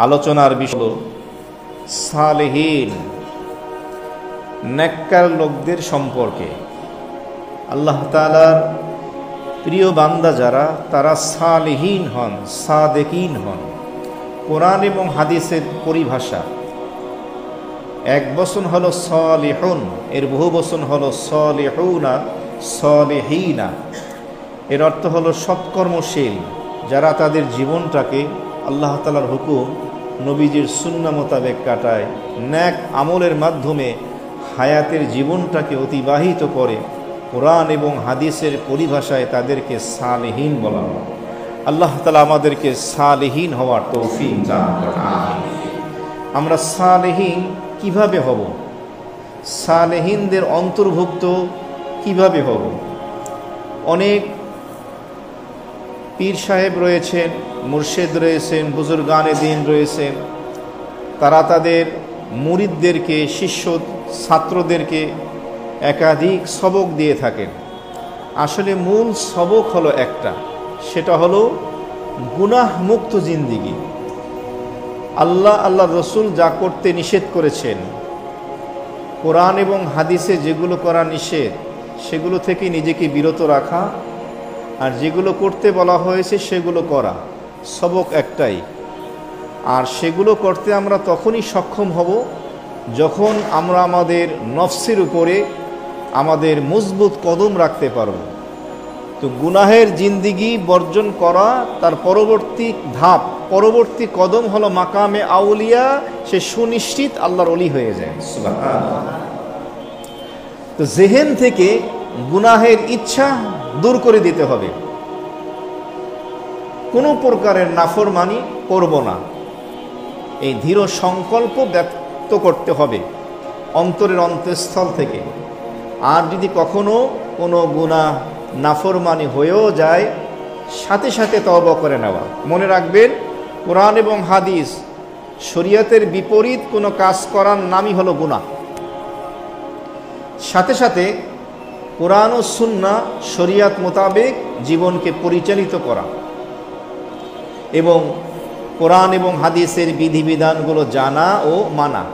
আলোচনার বিষয় সালেহীন নেককার লোকদের সম্পর্কে। আল্লাহ তাআলার প্রিয় বান্দা যারা, তারা সালেহীন হন, সাদেকিন হন। কোরআন এবং হাদিসের পরিভাষা এক বচন হলো সালিহুন, এর বহু বচন হলো সালিহুনা, সালেহীনা। এর অর্থ হলো সৎকর্মশীল, যারা তাদের জীবনটাকে আল্লাহ তাআলার হুকুম, নবীজির সুন্নাহ মোতাবেক কাটায়, নেক আমলের মাধ্যমে হায়াতের জীবনটাকে অতিবাহিত করে। কোরআন এবং হাদিসের পরিভাষায় তাদেরকে সালেহীন বলা হয়। আল্লাহ তাআলা আমাদেরকে সালেহীন হওয়ার তৌফিক দান করুন। আমরা সালেহীন কিভাবে হব? সালেহীনদের অন্তর্ভুক্ত কিভাবে হব? অনেক পীর সাহেব রয়েছেন, মুর্শেদ রয়েছেন, বুজুর্গানে দ্বীন রয়েছেন। তারা তাদের মুরিদদেরকে, শিষ্য ছাত্রদেরকে একাধিক সবক দিয়ে থাকেন। আসলে মূল সবক হলো একটা, সেটা হলো গুনাহ মুক্ত জিন্দিগি। আল্লাহ রসুল যা করতে নিষেধ করেছেন, কোরআন এবং হাদিসে যেগুলো করা নিষেধ, সেগুলো থেকে নিজেকে বিরত রাখা, আর যেগুলো করতে বলা হয়েছে সেগুলো করা। সবক একটাই। আর সেগুলো করতে আমরা তখনই সক্ষম হব যখন আমরা আমাদের নফসের উপরে আমাদের মজবুত কদম রাখতে পারব। তো গুনাহের জিন্দিগি বর্জন করা, তার পরবর্তী ধাপ, পরবর্তী কদম হলো মাকামে আউলিয়া। সে সুনিশ্চিত আল্লাহর ওলি হয়ে যায়। সুবহানাল্লাহ। তো জেহেন থেকে গুনাহের ইচ্ছা দূর করে দিতে হবে। কোনো প্রকারের নাফরমানি করব না, এই দৃঢ় সংকল্প ব্যক্ত করতে হবে অন্তরের অন্তঃস্থল থেকে। আর যদি কখনো কোনো গুনাহ নাফরমানি হয়েও যায়, সাথে সাথে তওবা করে নেওয়া। মনে রাখবেন, কোরআন এবং হাদিস, শরীয়তের বিপরীত কোনো কাজ করার নামই হলো গুনাহ। সাথে সাথে কোরআন ও সুন্নাহ, শরীয়ত মোতাবেক জীবনকে পরিচালিত করা এবং কোরআন এবং হাদিসের বিধিবিধানগুলো জানা ও মানা।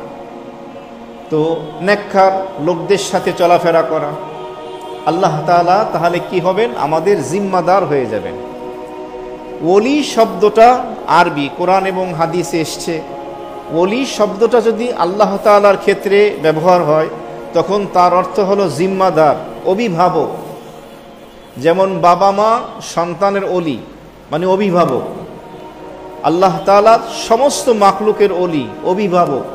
তো নেককার লোকদের সাথে চলাফেরা করা। আল্লাহ তাআলা তাহলে কি হবেন? আমাদের জিম্মাদার হয়ে যাবেন। ওলি শব্দটা আরবি, কোরআন এবং হাদিসে এসছে। ওলি শব্দটা যদি আল্লাহ তাআলার ক্ষেত্রে ব্যবহার হয়, তখন তার অর্থ হলো জিম্মাদার, অভিভাবক। যেমন বাবা মা সন্তানের ওলি, মানে অভিভাবক। আল্লাহ তাআলা সমস্ত মাখলুকের ওলি, অভিভাবক।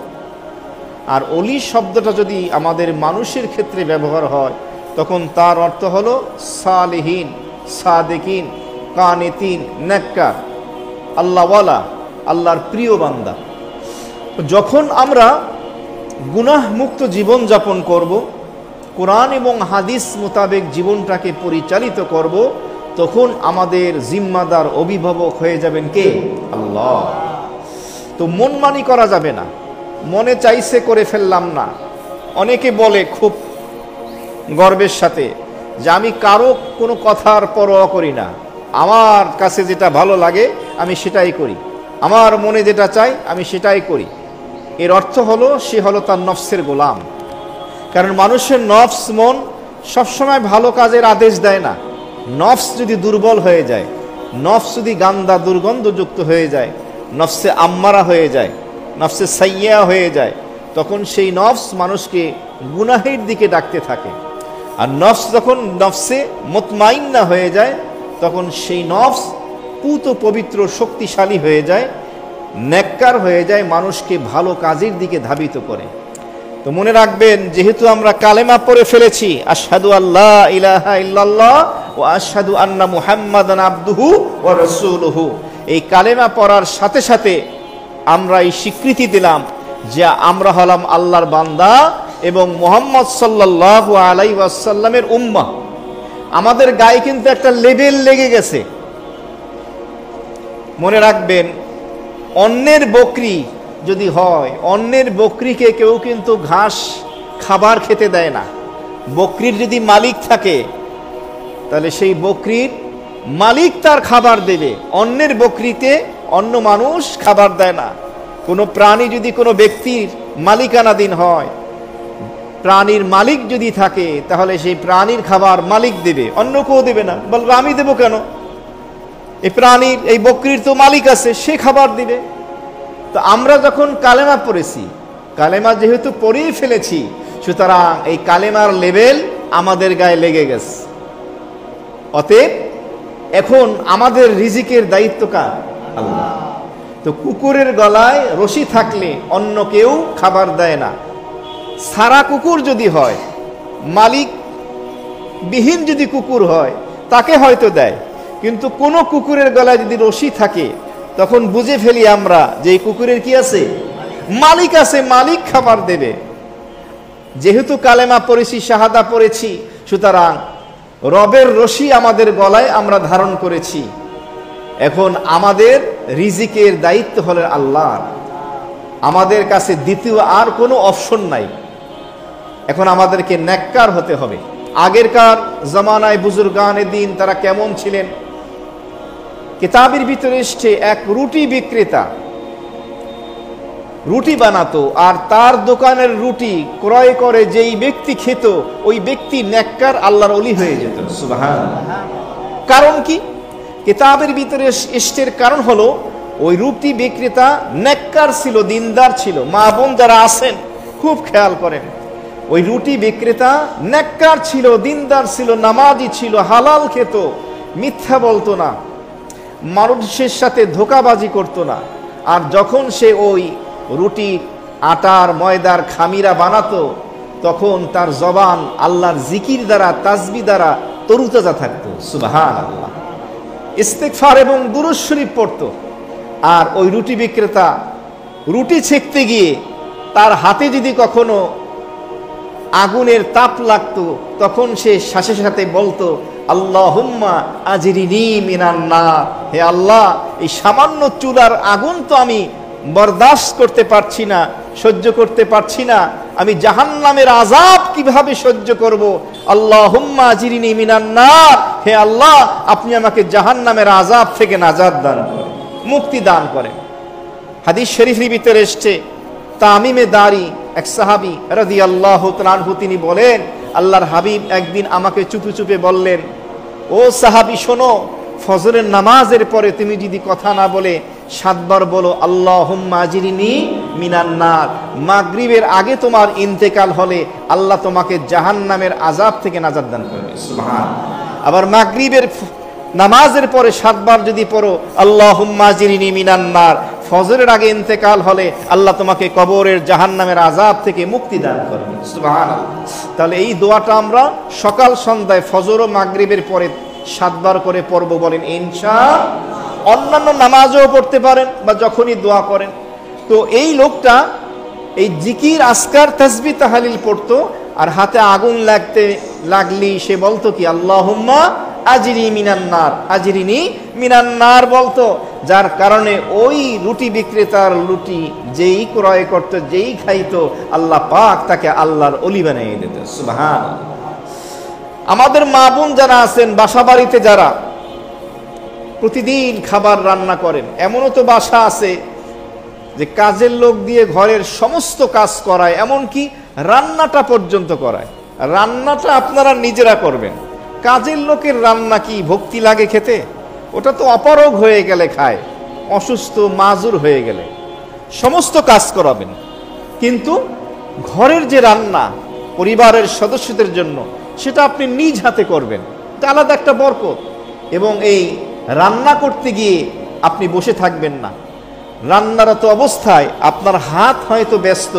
আর ওলি শব্দটা যদি আমাদের মানুষের ক্ষেত্রে ব্যবহার হয়, তখন তার অর্থ হলো সালেহীন, সাদেকিন, কানিতিন, নেককার, আল্লাহওয়ালা, আল্লাহর প্রিয় বান্দা। যখন আমরা গুনাহ মুক্ত জীবন যাপন করব, কোরআন এবং হাদিস মোতাবেক জীবনটাকে পরিচালিত করব, তখন আমাদের জিম্মাদার, অভিভাবক হয়ে যাবেন কে? আল্লাহ। তো মনমানি করা যাবে না, মনে চাইছে করে ফেললাম না। অনেকে বলে খুব গর্বের সাথে যে আমি কারো কোনো কথার পরোয়া করি না, আমার কাছে যেটা ভালো লাগে আমি সেটাই করি, আমার মনে যেটা চাই আমি সেটাই করি। এর অর্থ হলো সে হলো তার নফসের গোলাম। কারণ মানুষের নফস, মন সবসময় ভালো কাজের আদেশ দেয় না। নফস যদি দুর্বল হয়ে যায়, নফস যদি গান্দা দুর্গন্ধযুক্ত হয়ে যায়, নফসে আম্মারা হয়ে যায়, নফসে সাইয়্যা হয়ে যায়, তখন সেই নফস মানুষকে গুনাহের দিকে ডাকতে থাকে। আর নফস যখন নফসে মুতমাইন্না হয়ে যায়, তখন সেই নফস পুত পবিত্র, শক্তিশালী হয়ে যায়, নেককার হয়ে যায়, মানুষকে ভালো কাজের দিকে ধাবিত করে। তো মনে রাখবেন, যেহেতু আমরা কালেমা পড়ে ফেলেছি, আশহাদু আল্লা ইলাহা ইল্লাল্লাহ ওয়া আশহাদু আন্না মুহাম্মাদান আবদুহু ওয়া রাসূলুহু, এই কালেমা পড়ার সাথে সাথে আমরা এই স্বীকৃতি দিলাম যে আমরা হলাম আল্লাহর বান্দা এবং মুহাম্মদ সাল্লাল্লাহু আলাইহি ওয়াসাল্লামের উম্মাহ। আমাদের গায়ে কিন্তু একটা লেবেল লেগে গেছে। মনে রাখবেন, অন্যের বকরি যদি হয়, অন্যের বকরিকে কেউ কিন্তু ঘাস খাবার খেতে দেয় না। বকরির যদি মালিক থাকে, তাহলে সেই বকরির মালিক তার খাবার দেবে। অন্যের বকরিতে অন্য মানুষ খাবার দেয় না। কোনো প্রাণী যদি কোনো ব্যক্তির মালিকানাধীন হয়, প্রাণীর মালিক যদি থাকে, তাহলে সেই প্রাণীর খাবার মালিক দেবে, অন্য কেউ দেবে না। বলবে আমি দেবো কেন, এই প্রাণীর, এই বকরির তো মালিক আছে, সে খাবার দিবে। তো আমরা যখন কালেমা পড়েছি, কালেমা যেহেতু পড়েই ফেলেছি, সুতরাং এই কালেমার লেভেল আমাদের গায়ে লেগে গেছে। অতএব এখন আমাদের রিজিকের দায়িত্ব কার? আল্লাহ। তো কুকুরের গলায় রশি থাকলে অন্য কেউ খাবার দেয় না। সারা কুকুর যদি হয়, মালিক বিহীন যদি কুকুর হয়, তাকে হয়তো দেয়। কিন্তু কোন কুকুরের গলায় যদি রশি থাকে, তখন বুঝে ফেলি আমরা যে এই কুকুরের কি আছে? মালিক আছে, মালিক খাবার দেবে। যেহেতু কালেমা পড়েছি, শাহাদা পড়েছি, সুতরাং রবের রশি আমাদের গলায় আমরা ধারণ করেছি। এখন আমাদের রিজিকের দায়িত্ব হলো আল্লাহর। আমাদের কাছে দ্বিতীয় আর কোনো অপশন নাই। এখন আমাদেরকে নেককার হতে হবে। আগেরকার জামানায় বুজুর্গানে দিন তারা কেমন ছিলেন? কিতাবের ভিতরে এসছে এক রুটি বিক্রেতা রুটি বানাতো, আর তার দোকানের রুটি ক্রয় করে যেই ব্যক্তি খেত, ওই ব্যক্তি নেককার, আল্লাহর ওলি হয়ে যেত। সুবহানাল্লাহ। কারণ কি? কিতাবের ভিতরে এসছে কারণ হলো ওই রুটি বিক্রেতা নেককার ছিল, দিনদার ছিল। মা বোন যারা আছেন খুব খেয়াল করেন, ওই রুটি বিক্রেতা নেককার ছিল, দিনদার ছিল, নামাজি ছিল, হালাল খেত, মিথ্যা বলতো না, মানুষের সাথে ধোঁকাবাজি করতো না। আর যখন সে ওই রুটি আটার ময়দার খামিরা বানাতো, তখন তার জবান আল্লাহর জিকির দ্বারা, তাসবিহ দ্বারা তরুতাজা থাকতো। সুবহানাল্লাহ। ইস্তেগফার এবং দুরূদ শরীফ পড়তো। আর ওই রুটি বিক্রেতা রুটি ছেঁকতে গিয়ে তার হাতে যদি কখনো আগুনের তাপ লাগতো, তখন সে শ্বাসের সাথে বলতো, আল্লাহুম্মা আজিরিনি মিনান নার। হে আল্লাহ, এই সামান্য চুলার আগুন তো আমি বরদাস্ত করতে পারছি না, সহ্য করতে পারছি না, আমি জাহান্নামের আযাব কিভাবে সহ্য করব? আল্লাহুম্মা আজিরিনি মিনান নার। হে আল্লাহ, আপনি আমাকে জাহান্নামের আযাব থেকে নাজাত দান করেন, মুক্তি দান করেন। হাদিস শরীফের ভিতরে এসেছে, তামিমে দারি এক সাহাবী রাদিয়াল্লাহু তাআলা আনহু, তিনি বলেন, আল্লাহর হাবিব একদিন আমাকে চুপে চুপে বললেন, ও সাহাবী শোনো, ফজরের নামাজের পরে তুমি যদি কথা না বলে 7 বার বলো আল্লাহুম্মা আজিরিনি মিনান নার, মাগরিবের আগে তোমার ইন্তেকাল হলে আল্লাহ তোমাকে জাহান্নামের আযাব থেকে নাজাত দান করবে। সুবহানাল্লাহ। আবার মাগরিবের নামাজের পরে 7 বার যদি পড়ো আল্লাহুম্মা আজিরিনি মিনান নার, ফজরের আগে ইন্তেকাল হলে আল্লাহ তোমাকে কবরের জাহান্নামের আযাব থেকে মুক্তি দান করবেন। সুবহানাল্লাহ। তাহলে এই দোয়াটা আমরা সকাল সন্ধ্যায় ফজর ও মাগরিবের পরে 7 বার করে পড়ব, বলেন ইনশাআল্লাহ। অন্যান্য নামাজও পড়তে পারেন বা যখনই দোয়া করেন। তো এই লোকটা এই জিকির, আসকার, তাসবিহ, তাহলিল পড়তো, আর হাতে আগুন লাগলি সে বলতো কি আল্লাহুম্মা আজিরি মিনান নার, আজিরিনি মিনান নার বলতো। যার কারণে ওই রুটি বিক্রেতার রুটি যেই ক্রয় করতো, যেই খাইতো, আল্লাহ পাক তাকে আল্লাহর ওলি বানিয়ে দিত। সুবহানাল্লাহ। আমাদের মা বোন যারা আছেন, বাসা বাড়িতে যারা প্রতিদিন খাবার রান্না করেন, এমনও তো বাসা আছে যে কাজের লোক দিয়ে ঘরের সমস্ত কাজ করায়, এমনকি রান্নাটা পর্যন্ত করায়। রান্নাটা আপনারা নিজেরা করবেন। কাজের লোকের রান্না কি ভক্তি লাগে খেতে? ওটা তো অপারগ হয়ে গেলে খায়, অসুস্থ মাজুর হয়ে গেলে। সমস্ত কাজ করাবেন, কিন্তু ঘরের যে রান্না পরিবারের সদস্যদের জন্য, সেটা আপনি নিজ হাতে করবেন, এটা আলাদা একটা বরকত। এবং এই রান্না করতে গিয়ে আপনি বসে থাকবেন না। রান্নারত অবস্থায় আপনার হাত হয়তো ব্যস্ত,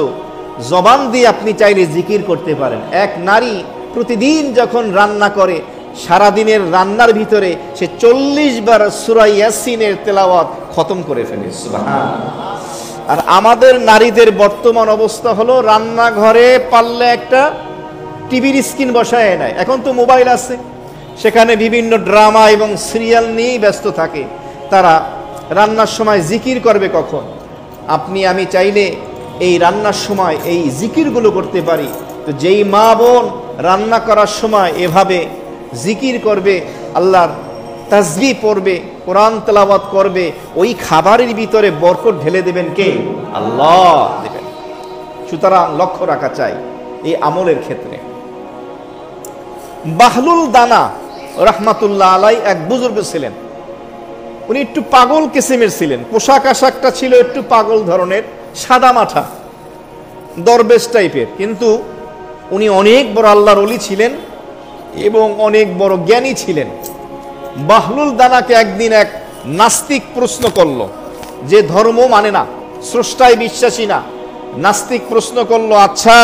জবান দিয়ে আপনি চাইলে জিকির করতে পারেন। এক নারী প্রতিদিন যখন রান্না করে, সারাদিনের রান্নার ভিতরে সে 40 বার সূরা ইয়াসিনের তেলাওয়াত খতম করে ফেলে। সুবহানাল্লাহ। আর আমাদের নারীদের বর্তমান অবস্থা হলো, রান্নাঘরে পারলে একটা টিভির স্ক্রিন বসায় নেয়। এখন তো মোবাইল আছে, সেখানে বিভিন্ন ড্রামা এবং সিরিয়াল নিয়েই ব্যস্ত থাকে। তারা রান্নার সময় জিকির করবে কখন? আপনি আমি চাইলে এই রান্নার সময় এই জিকিরগুলো করতে পারি। তো যেই মা বোন রান্না করার সময় এভাবে জিকির করবে, আল্লাহর তাসবিহ পড়বে, কোরআন তেলাওয়াত করবে, ওই খাবারের ভিতরে বরকত ঢেলে দেবেন কে? আল্লাহ দেবেন। সুতরাং লক্ষ্য রাখা চাই এই আমলের ক্ষেত্রে। বাহলুল দানা রাহমাতুল্লাহ আলাই এক বুজুর্গ ছিলেন, উনি একটু পাগল কিসিমের ছিলেন, পোশাক আশাকটা ছিল একটু পাগল ধরনের, সাদা মাথা, দরবেশ টাইপের, কিন্তু উনি অনেক বড় আল্লাহর ওলি ছিলেন এবং অনেক বড় জ্ঞানী ছিলেন। বাহলুল দানাকে একদিন এক নাস্তিক প্রশ্ন করল, যে ধর্ম মানে না, স্রষ্টায় বিশ্বাসী না, নাস্তিক প্রশ্ন করলো, আচ্ছা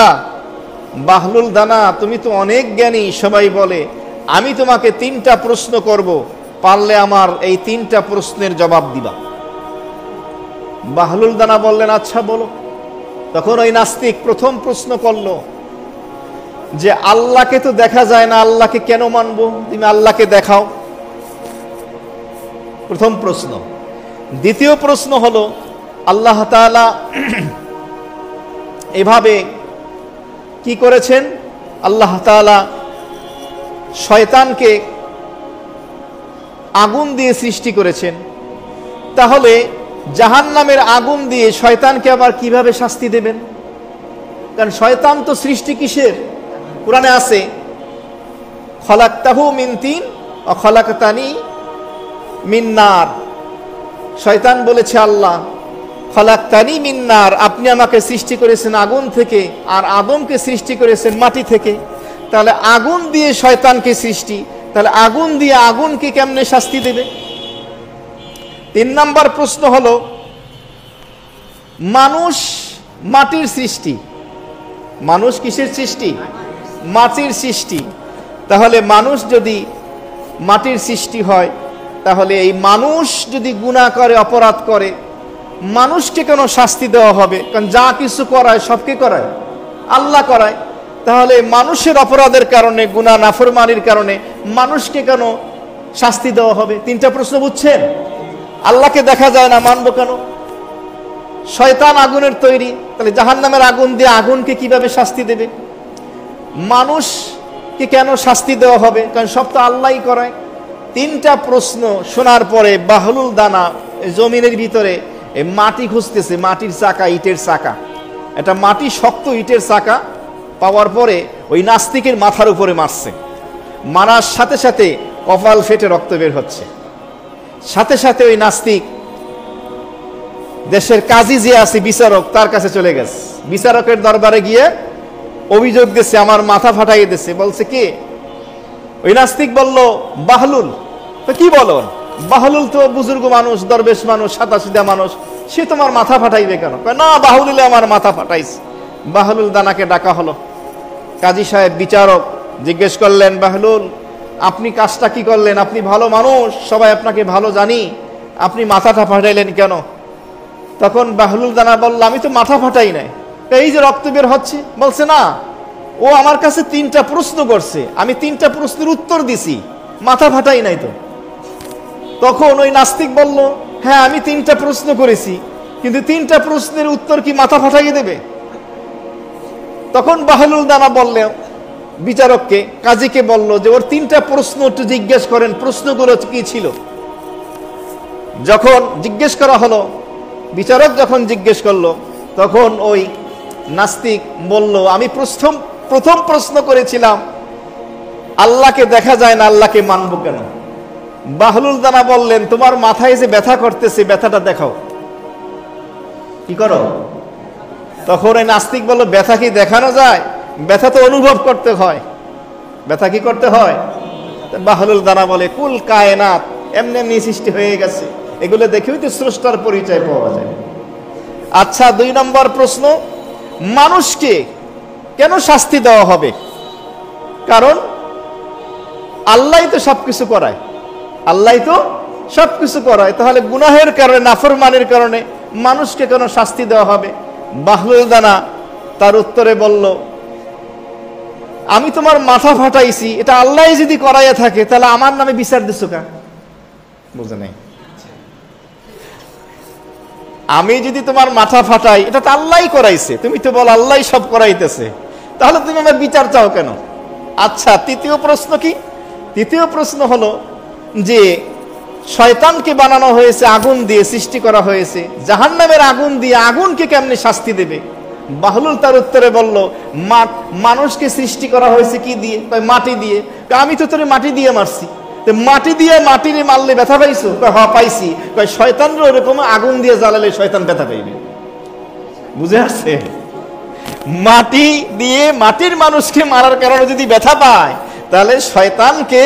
বাহলুল দানা তুমি তো অনেক জ্ঞানী সবাই বলে, আমি তোমাকে 3টা প্রশ্ন করব, পারলে আমার এই 3টা প্রশ্নের জবাব দিবা। বাহলুল দানা বললেন আচ্ছা বলো। তখন ওই নাস্তিক প্রথম প্রশ্ন করলো যে আল্লাহকে তো দেখা যায় না, আল্লাহকে কেন মানবো, তুমি আল্লাহকে দেখাও। প্রথম প্রশ্ন। দ্বিতীয় প্রশ্ন হলো আল্লাহ তাআলা এভাবে কি করেছেন? আল্লাহ তাআলা শয়তানকে আগুন দিয়ে সৃষ্টি করেছেন, তাহলে জাহান্নামের আগুন দিয়ে শয়তানকে আবার কিভাবে শাস্তি দেবেন? কারণ শয়তান তো সৃষ্টি কিসের? কোরআনে আছে খলাকতাহু মিন তিন ওয়া খলাকতানি মিন নার। শয়তান বলেছে আল্লাহ খলাকতানি মিন নার, আপনি আমাকে সৃষ্টি করেছেন আগুন থেকে, আর আদমকে সৃষ্টি করেছেন মাটি থেকে। তাহলে আগুন দিয়ে শয়তানকে সৃষ্টি, তাহলে আগুন দিয়ে আগুনকে কেমনে শাস্তি দেবে? 3 নম্বর প্রশ্ন হলো মানুষ মাটির সৃষ্টি, মানুষ কিসের সৃষ্টি? মাটির সৃষ্টি। তাহলে মানুষ যদি মাটির সৃষ্টি হয়, তাহলে এই মানুষ যদি গুনাহ করে, অপরাধ করে, মানুষকে কেন শাস্তি দেওয়া হবে? কারণ যা কিছু করায় সবকে করায় আল্লাহ করায়, তাহলে মানুষের অপরাধের কারণে, গুনাহ নাফরমানির কারণে মানুষকে কেন শাস্তি দেওয়া হবে? 3টা প্রশ্ন বুঝছেন? আল্লাহকে দেখা যায় না, মানবো কেন? শয়তান আগুনের তৈরি, তাহলে জাহান্নামের আগুন দিয়ে আগুনকে কিভাবে শাস্তি দেবে? মানুষকে কেন শাস্তি দেওয়া হবে? কারণ সব তো আল্লাহই করায়। 3টা প্রশ্ন শোনার পরে বাহলুল দানা জমিনের ভিতরে মাটি খুঁজতেছে, মাটির চাকা, ইটের চাকা, এটা মাটি শক্ত ইটের চাকা পাওয়ার পরে ওই নাস্তিকের মাথার উপরে মারছে। মারার সাথে সাথে কপাল ফেটে রক্ত বের হচ্ছে। সাথে সাথে ওই নাস্তিক দেশের কাজী যে আছে বিচারক, তার কাছে চলে গেছে। বিচারকের দরবারে গিয়ে অভিযোগ দিচ্ছে, আমার মাথা ফাটাই দিচ্ছে। বলছে কি? ওই নাস্তিক বলল বাহলুল। তো কি বলো? বাহলুল তো বুজুর্গ মানুষ, দরবেশ মানুষ, সাদাসিধা মানুষ, সে তোমার মাথা ফাটাইবে কেন? না, বাহলুলে আমার মাথা ফাটাইছে। বাহলুল দানাকে ডাকা হলো। কাজী সাহেব বিচারক জিজ্ঞেস করলেন, বাহলুল আপনি কাজটা কি করলেন? আপনি ভালো মানুষ, সবাই আপনাকে ভালো জানি, আপনি মাথাটা ফাটাইলেন কেন? তখন বাহলুল দানা বলল, আমি তো মাথা ফাটাই নাই, এই যে রক্ত বের হচ্ছে। বলছে না, ও আমার কাছে 3টা প্রশ্ন করছে, আমি 3টা প্রশ্নের উত্তর দিছি, মাথা ফাটাই নাই তো। তখন ওই নাস্তিক বলল, হ্যাঁ আমি 3টা প্রশ্ন করেছি, কিন্তু 3টা প্রশ্নের উত্তর কি মাথা ফাটাইয়ে দেবে? তখন বাহলুল দানা বললে বিচারককে, কাজীকে বলল যে ওর 3টা প্রশ্ন একটু জিজ্ঞেস করেন, প্রশ্নগুলো কি ছিল। যখন জিজ্ঞেস করা হলো, বিচারক যখন জিজ্ঞেস করলো, তখন ওই নাস্তিক বলল, আমি প্রথম প্রশ্ন করেছিলাম আল্লাহকে দেখা যায় না, আল্লাহকে মানবো কেন? বাহলুল দানা বললেন, তোমার মাথায় যে ব্যথা করতেছে, ব্যথাটা দেখাও। কি করো? তখন ওই নাস্তিক বলল, ব্যথা কি দেখানো যায়? ব্যথা তো অনুভব করতে হয়। ব্যথা কি করতে হয়? বাহলুল দানা বলে, কুল কায়নাত এমনি এমনি সৃষ্টি হয়ে গেছে, এগুলো দেখেও তো স্রষ্টার পরিচয় পাওয়া যায়। আচ্ছা, 2 নম্বর প্রশ্ন, মানুষকে কেন শাস্তি দেওয়া হবে? কারণ আল্লাহই তো সবকিছু করায়, আল্লাহই তো সবকিছু করায়, তাহলে গুনাহের কারণে, নাফরমানির কারণে মানুষকে কেন শাস্তি দেওয়া হবে? বাহলুল দানা তার উত্তরে বলল, আমি তোমার মাথা ফাটাইছি, এটা আল্লাহ যদি করাইয়া থাকে, তাহলে আমার নামে বিচার দিচ্ছ কেন? বুঝে নাই? আমি যদি তোমার মাথা ফাটাই, এটা তো আল্লাহই করাইছে, তুমি তো বল আল্লাহই সব করাইতেছে, তাহলে তুমি আমার বিচার চাও কেন? আচ্ছা, 3য় প্রশ্ন কি? 3য় প্রশ্ন হলো যে শয়তানকে বানানো হয়েছে আগুন দিয়ে, সৃষ্টি করা হয়েছে জাহান্নামের আগুন দিয়ে, আগুনকে কেমনে শাস্তি দেবে? বাহলুল তার উত্তরে বলল, মানুষকে সৃষ্টি করা হয়েছে কি দিয়ে? মাটি দিয়ে। আমি তো তোরে মাটি দিয়ে মারছি। মাটি দিয়ে মাটিরে মারলে ব্যথা পাইছো? হ্যাঁ পাইছি। শয়তানরা ওরকম আগুন দিয়ে জ্বালালে শয়তান ব্যথা পাইবে। বুঝে আসছে? মাটি দিয়ে মাটির মানুষকে মারার কারণে যদি ব্যথা পায়, তাহলে শয়তানকে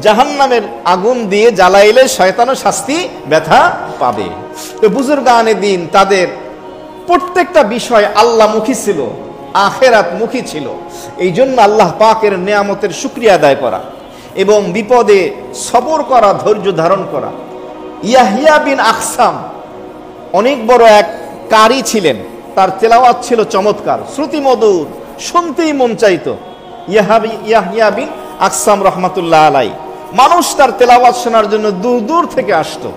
জাহান্নামের আগুন দিয়ে জ্বালাইলে শয়তানও শাস্তি ব্যথা পাবে। তো বুজুর্গানে দিন তাদের প্রত্যেকটা বিষয় আল্লাহমুখী ছিল, আখিরাত মুখী ছিল। এই জন্য আল্লাহ পাকের নিয়ামতের শুকরিয়া আদায় করা এবং বিপদে সবর করা, ধৈর্য ধারণ করা। ইয়াহিয়া বিন আকসাম অনেক বড় এক কারি ছিলেন, তার তেলাওয়াত ছিল চমৎকার, শ্রুতিমধুর, শুনতেই মন চাইতো। ইয়াহিয়া বিন আকসাম রহমাতুল্লাহ আলাই, মানুষ তার তেলাওয়াত শোনার জন্য দূর দূর থেকে আসতো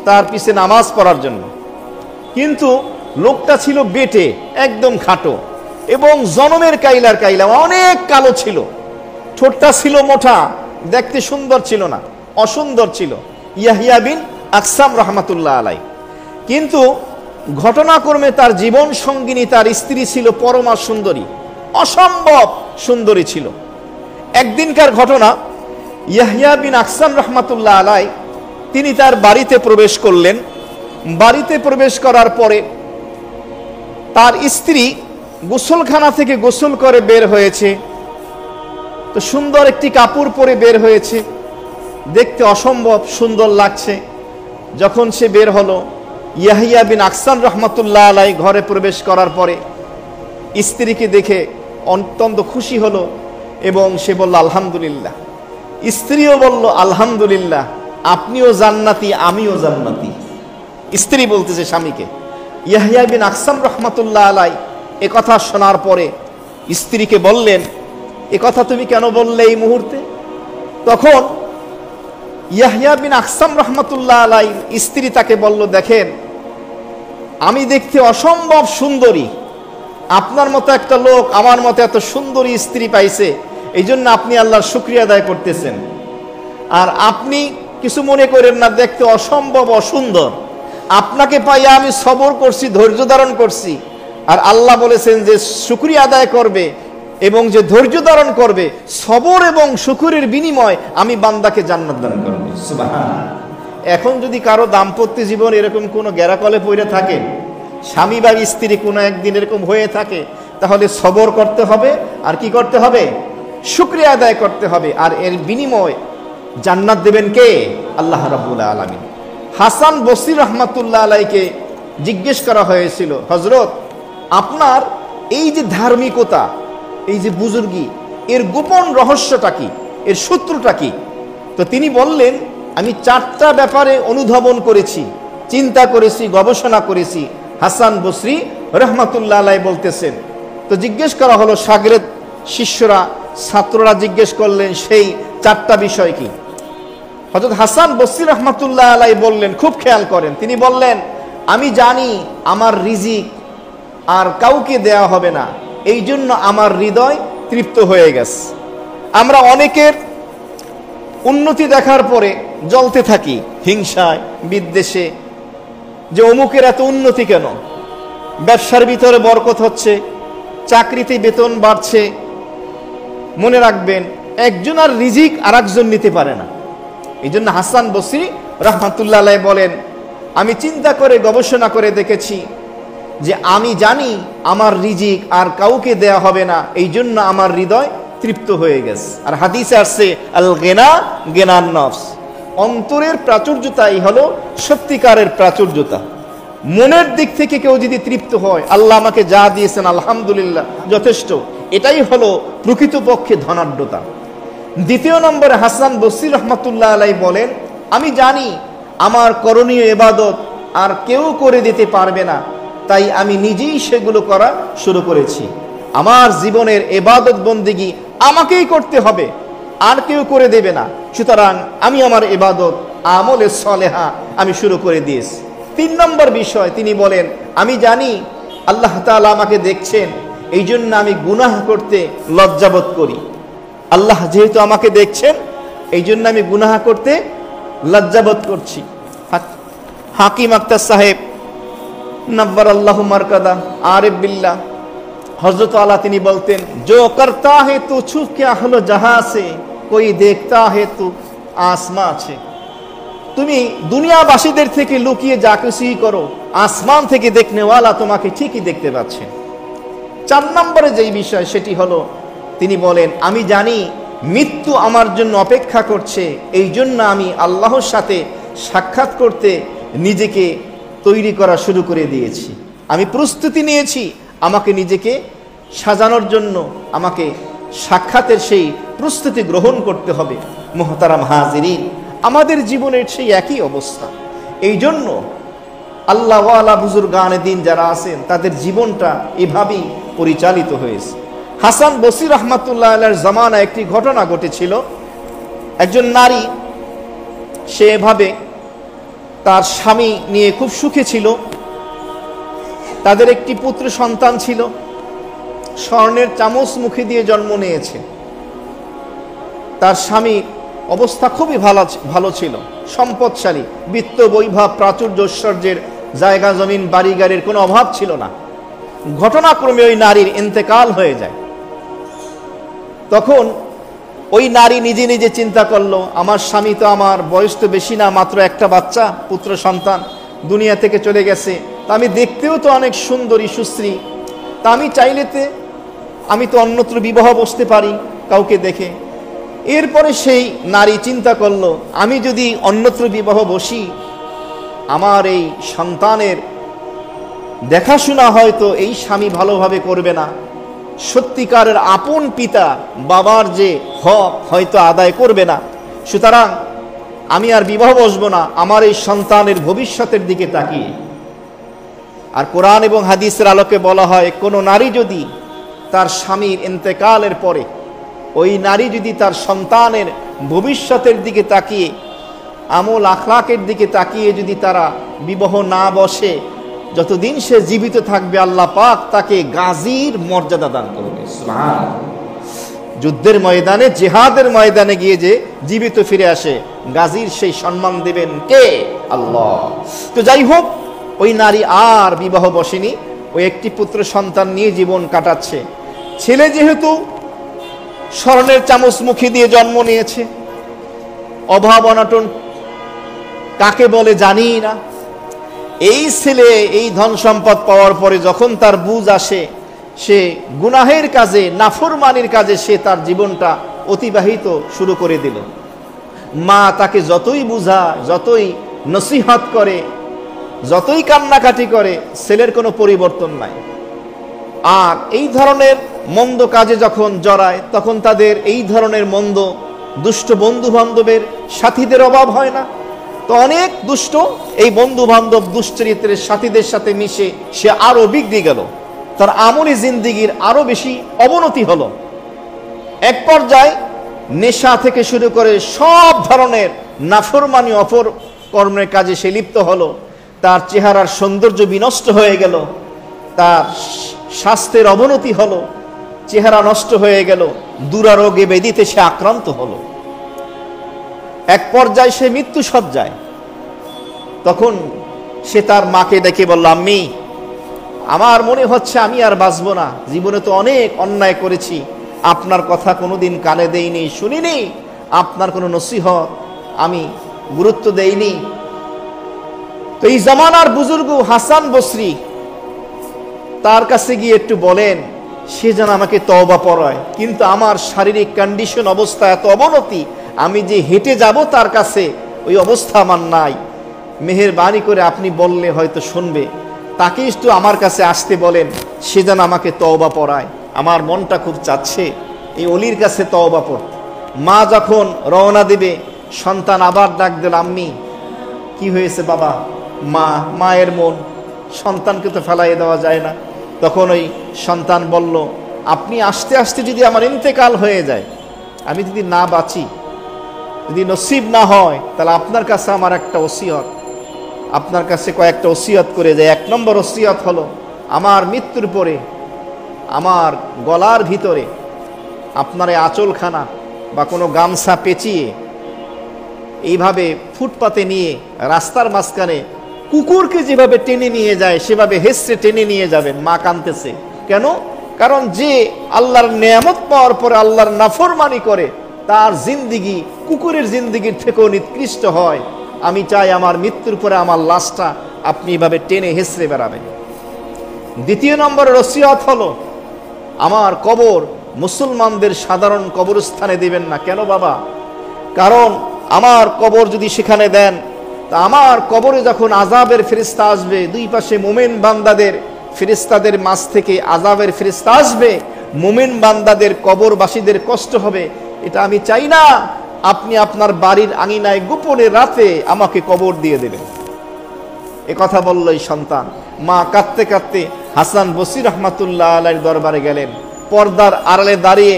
তার পিছে নামাজ পড়ার জন্য। কিন্তু লোকটা ছিল বেটে, একদম খাটো এবং জনমের কাইলার কাইলা, অনেক কালো ছিল। ঠোঁটটা ছিল মোটা, দেখতে সুন্দর ছিল না, অসুন্দর ছিল ইয়াহিয়া বিন আকসাম রহমাতুল্লাহ আলাই। কিন্তু ঘটনাক্রমে তার জীবন সঙ্গিনী, তার স্ত্রী ছিল পরমা সুন্দরী, অসম্ভব সুন্দরী ছিল। একদিনকার ঘটনা, ইয়াহিয়া বিন আকসাম রহমাতুল্লাহ আলাই তিনি তার বাড়িতে প্রবেশ করলেন। বাড়িতে প্রবেশ করার পরে তার স্ত্রী গোসলখানা থেকে গোসল করে বের হয়েছে। তো সুন্দর একটি কাপড় পরে বের হয়েছে, দেখতে অসম্ভব সুন্দর লাগছে। যখন সে বের হলো, ইয়াহিয়া বিন আকসাম রহমাতুল্লাহ আলাই ঘরে প্রবেশ করার পরে স্ত্রীকে দেখে অত্যন্ত খুশি হলো এবং সে বলল আলহামদুলিল্লাহ। স্ত্রীও বলল আলহামদুলিল্লাহ, আপনিও জান্নাতি, আমিও জান্নাতি। স্ত্রী বলতেছে স্বামীকে। ইয়াহিয়া বিন আকসাম রহমাতুল্লাহ আলাই এ কথা শোনার পরে স্ত্রীকে বললেন, এ কথা তুমি কেন বললে এই মুহূর্তে? তখন ইয়াহিয়া বিন আকসাম রহমাতুল্লাহ আলাই স্ত্রী তাকে বলল, দেখেন আমি দেখতে অসম্ভব সুন্দরী, আপনার মতো একটা লোক আমার মতো এত সুন্দরী স্ত্রী পাইছে, এই জন্য আপনি আল্লাহর শুকরিয়া আদায় করতেছেন। আর আপনি কিছু মনে করেন না, দেখতে অসম্ভব অসুন্দর, আপনাকে পাইয়া আমি সবর করছি, ধৈর্য ধারণ করছি। আর আল্লাহ বলেছেন যে শুকরিয়া আদায় করবে এবং যে ধৈর্য ধারণ করবে, সবর এবং শুকরের বিনিময় আমি বান্দাকে জান্নাত দান করব। সুবহানাল্লাহ। এখন যদি কারো দাম্পত্য জীবন এরকম কোনো গ্যারাকলে পড়ে থাকে, স্বামী বা স্ত্রী কোনো একদিন এরকম হয়ে থাকে, তাহলে সবর করতে হবে। আর কি করতে হবে? শুকরিয়া আদায় করতে হবে। আর এর বিনিময় জান্নাত দেবেন কে? আল্লাহ রাব্বুল আলামিন। হাসান বসরি রহমাতুল্লাহ আলাইকে জিজ্ঞেস করা হয়েছিল, হযরত আপনার এই যে ধার্মিকতা, এই যে বুজুর্গি, এর গোপন রহস্যটা কি, এর সূত্রটা কি? তো তিনি বললেন, আমি 4টা ব্যাপারে অনুধাবন করেছি, চিন্তা করেছি, গবেষণা করেছি। হাসান বসরি রহমাতুল্লাহ আলাই বলতেছেন। তো জিজ্ঞেস করা হলো, শাগরেদ শিষ্যরা, ছাত্ররা জিজ্ঞেস করলেন সেই 4টা বিষয় কি? হযরত হাসান বসরি রহমাতুল্লাহ আলাই বললেন, খুব খেয়াল করেন, তিনি বললেন, আমি জানি আমার রিজিক আর কাউকে দেয়া হবে না, এই জন্য আমার হৃদয় তৃপ্ত হয়ে গেছে। আমরা অনেকের উন্নতি দেখার পরে জ্বলতে থাকি হিংসায়, বিদ্বেষে, যে অমুকের এত উন্নতি কেন, ব্যবসার ভিতরে বরকত হচ্ছে, চাকরিতে বেতন বাড়ছে। মনে রাখবেন, একজনের রিজিক আর একজন নিতে পারে না। এই জন্য হাসান বসরি রহমাতুল্লাহ আলাইহি বলেন, আমি চিন্তা করে গবেষণা করে দেখেছি যে আমি জানি আমার রিজিক আর কাউকে দেয়া হবে না, এই জন্য আমার হৃদয় তৃপ্ত হয়ে গেছে। আর হাদিসে আসছে, আল গিনা গিনান নফস, অন্তরের প্রাচুর্যতাই হলো সত্যিকারের প্রাচুর্যতা। মনের দিক থেকে কেউ যদি তৃপ্ত হয়, আল্লাহ আমাকে যা দিয়েছেন আলহামদুলিল্লাহ যথেষ্ট, এটাই হলো প্রকৃতপক্ষে ধনাঢ্যতা। দ্বিতীয় নম্বরে হাসান বসরি রহমাতুল্লাহ আলাইহি বলেন, আমি জানি আমার করণীয় ইবাদত আর কেউ করে দিতে পারবে না, তাই আমি নিজেই সেগুলো করা শুরু করেছি। আমার জীবনের ইবাদত বন্দেগী আমাকেই করতে হবে, আর কেউ করে দেবে না। সুতরাং আমি আমার ইবাদত আমলে সলেহা আমি শুরু করে দিয়েছি। 3 নম্বর বিষয় তিনি বলেন, আমি জানি আল্লাহ তাআলা আমাকে দেখছেন, এই জন্য আমি গুনাহ করতে লজ্জাবোধ করি। আল্লাহ যেহেতু আমাকে দেখছেন, এই জন্য আমি গুনাহ করতে লজ্জাবোধ করছি। হাকিম আক্তার সাহেব নব্বরাল্লাহু মারকাদা আরিফ বিল্লাহ হযরত আলা তিনি বলতেন, जो करता है तू छुप के अहलो जहां से कोई देखता है तू आसमां से। তুমি দুনিয়াবাসীদের থেকে লুকিয়ে যা কিছুই করো, আসমান থেকে দেখনেওয়ালা তোমাকে ঠিকই দেখতে পাচ্ছে। 4 নম্বরে যেই বিষয় সেটি হলো, তিনি বলেন, আমি জানি মৃত্যু আমার জন্য অপেক্ষা করছে, এই জন্য আমি আল্লাহর সাথে সাক্ষাৎ করতে নিজেকে তৈরি করা শুরু করে দিয়েছি। আমি প্রস্তুতি নিয়েছি আমাকে নিজেকে সাজানোর জন্য, আমাকে সাক্ষাতের সেই প্রস্তুতি গ্রহণ করতে হবে। মুহতারাম হাজিরিন, আমাদের জীবনের সেই একই অবস্থা। এই জন্য আল্লাহ ওয়ালা বুজুর্গানে দিন যারা আছেন তাদের জীবনটা এভাবেই পরিচালিত হয়েছে। হাসান বসরি রহমাতুল্লাহ আলাইহির জামানায় একটি ঘটনা ঘটেছিল। একজন নারী, সে এভাবে তার স্বামী নিয়ে খুব সুখে ছিল। তাদের একটি পুত্র সন্তান ছিল, স্বর্ণের চামচ মুখে দিয়ে জন্ম নিয়েছে। তার স্বামীর অবস্থা খুবই ভালো ছিল, সম্পদশালী, বিত্ত বৈভব প্রাচুর্য ঐশ্বর্যের জায়গা জমিন বাড়ি গাড়ির কোনো অভাব ছিল না। ঘটনাক্রমে ওই নারীর ইন্তেকাল হয়ে যায়। তখন ওই নারী নিজে নিজে চিন্তা করলো, আমার স্বামী তো, আমার বয়স তো বেশি না, মাত্র একটা বাচ্চা পুত্র সন্তান দুনিয়া থেকে চলে গেছে, তা আমি দেখতেও তো অনেক সুন্দরী সুশ্রী, তা আমি চাইলেতে আমি তো অন্যত্র বিবাহ বসতে পারি কাউকে দেখে। এরপরে সেই নারী চিন্তা করলো, আমি যদি অন্যত্র বিবাহ বসি, আমার এই সন্তানের দেখাশোনা হয়তো এই স্বামী ভালোভাবে করবে না, সত্যিকারের আপন পিতা বাবার যে হক হয়তো আদায় করবে না, সুতরাং আমি আর বিবাহ বসবো না আমার এই সন্তানের ভবিষ্যতের দিকে তাকিয়ে। আর কোরআন এবং হাদিসের আলোকে বলা হয়, কোনো নারী যদি তার স্বামীর ইন্তেকালের পরে, ওই নারী যদি তার সন্তানের ভবিষ্যতের দিকে তাকিয়ে, আমল আখলাকের দিকে তাকিয়ে যদি তারা বিবাহ না বসে, যতদিন সে জীবিত থাকবে আল্লাহ পাক তাকে গাজীর মর্যাদা দান করবে। সুবহানাল্লাহ। যুদ্ধের ময়দানে, জিহাদের ময়দানে গিয়ে যে জীবিত ফিরে আসে, গাজীর সেই সম্মান দেবেন কে? আল্লাহ। তো যাই হোক, ওই নারী আর বিবাহ বসেনি, ওই একটি পুত্র সন্তান নিয়ে জীবন কাটাচ্ছে। ছেলে যেহেতু স্বর্ণের চামচ মুখে দিয়ে জন্ম নিয়েছে, অভাব অনটন কাকে বলে জানি না। এই ছেলে এই ধন সম্পদ পাওয়ার পরে যখন তার বুঝ আসে, সে গুনাহের কাজে, নাফরমানির কাজে সে তার জীবনটা অতিবাহিত শুরু করে দিল। মা তাকে যতই বুঝায়, যতই নসিহত করে, যতই কান্নাকাটি করে, ছেলের কোনো পরিবর্তন নাই। আর এই ধরনের মন্দ কাজে যখন জড়ায়, তখন তাদের এই ধরনের মন্দ দুষ্ট বন্ধু বান্ধবের সাথীদের অভাব হয় না। তো অনেক দুষ্ট এই বন্ধু বান্ধব দুশ্চরিত্রের সাথীদের সাথে মিশে সে আরো বিগড়ে গেল, তার আমলি জিন্দিগির আরো বেশি অবনতি হলো। এক পর্যায়ে নেশা থেকে শুরু করে সব ধরনের নাফরমানি অপর কর্মের কাজে সে লিপ্ত হলো। তার চেহারার সৌন্দর্য বিনষ্ট হয়ে গেল, তার স্বাস্থ্যের অবনতি হলো, চেহারা নষ্ট হয়ে গেল, দুরারোগে ব্যাধিতে সে আক্রান্ত হলো। এক পর্যায়ে সে মৃত্যু সজ্জায়। তখন সে তার মাকে ডেকে বলল, আম্মি, আমার মনে হচ্ছে আমি আর বাঁচবো না, জীবনে তো অনেক অন্যায় করেছি, আপনার কথা কোনোদিন কানে দেইনি, শুনিনি, আপনার কোনো নসিহত আমি গুরুত্ব দেইনি। তো এই জামানার বুজুর্গ হাসান বসরি তার কাছে গিয়ে একটু বলেন, সে যেন আমাকে তওবা পড়ায়, কিন্তু আমার শারীরিক কন্ডিশন অবস্থা এত অবনতি, আমি যে হেঁটে যাব তার কাছে ওই অবস্থা আমার নাই, মেহেরবানি করে আপনি বললে হয়তো শুনবে, তাকে একটু আমার কাছে আসতে বলেন, সে যেন আমাকে তওবা পড়ায়, আমার মনটা খুব চাচ্ছে এই অলির কাছে তওবা পড়তে। মা যখন রওনা দেবে, সন্তান আবার ডাক দিল, আম্মি কি হয়েছে বাবা? মায়ের মন, সন্তানকে তো ফেলাইয়ে দেওয়া যায় না। তখন ওই সন্তান বলল, আপনি আসতে আসতে যদি আমার ইন্তেকাল হয়ে যায়, আমি যদি না বাঁচি, যদি নসিব না হয়, তাহলে আপনার কাছে আমার একটা ওসিয়ত, আপনার কাছে কয়েকটা ওসিয়ত করে যায়। 1 নম্বর ওসিয়ত হলো, আমার মৃত্যুর পরে আমার গলার ভিতরে আপনার এই আঁচলখানা বা কোনো গামছা পেঁচিয়ে এইভাবে ফুটপাতে নিয়ে রাস্তার মাঝখানে কুকুরকে যেভাবে টেনে নিয়ে যায় সেভাবে হেসড়ে টেনে নিয়ে যাবেন। মা কাঁদতেছে কেন? কারণ যে আল্লাহর নেয়ামত পাওয়ার পরে আল্লাহর নাফরমানি করে তার জিন্দিগি কুকুরের জিন্দিগির থেকেও নিকৃষ্ট হয়। আমি চাই আমার মৃত্যুর পরে আমার লাশটা আপনি এভাবে টেনে হেসড়ে বেড়াবেন। দ্বিতীয় নম্বরের ওসিয়ত হলো, আমার কবর মুসলমানদের সাধারণ কবরস্থানে দিবেন না। কেন বাবা? কারণ আমার কবর যদি সেখানে দেন তা আমার কবরে যখন আযাবের ফেরেশতা আসবে, দুই পাশে মুমিন বান্দাদের ফেরেশতাদের মাঝ থেকে আযাবের ফেরেশতা আসবে, মুমিন বান্দাদের কবরবাসীদের কষ্ট হবে। এটা আমি চাই না। আপনি আপনার বাড়ির আঙিনায় গোপনে রাতে আমাকে কবর দিয়ে দেবেন। এ কথা বলল এই সন্তান। মা কাঁদতে কাঁদতে হাসান বসরি রহমাতুল্লাহ আলাইহির দরবারে গেলেন। পর্দার আড়ালে দাঁড়িয়ে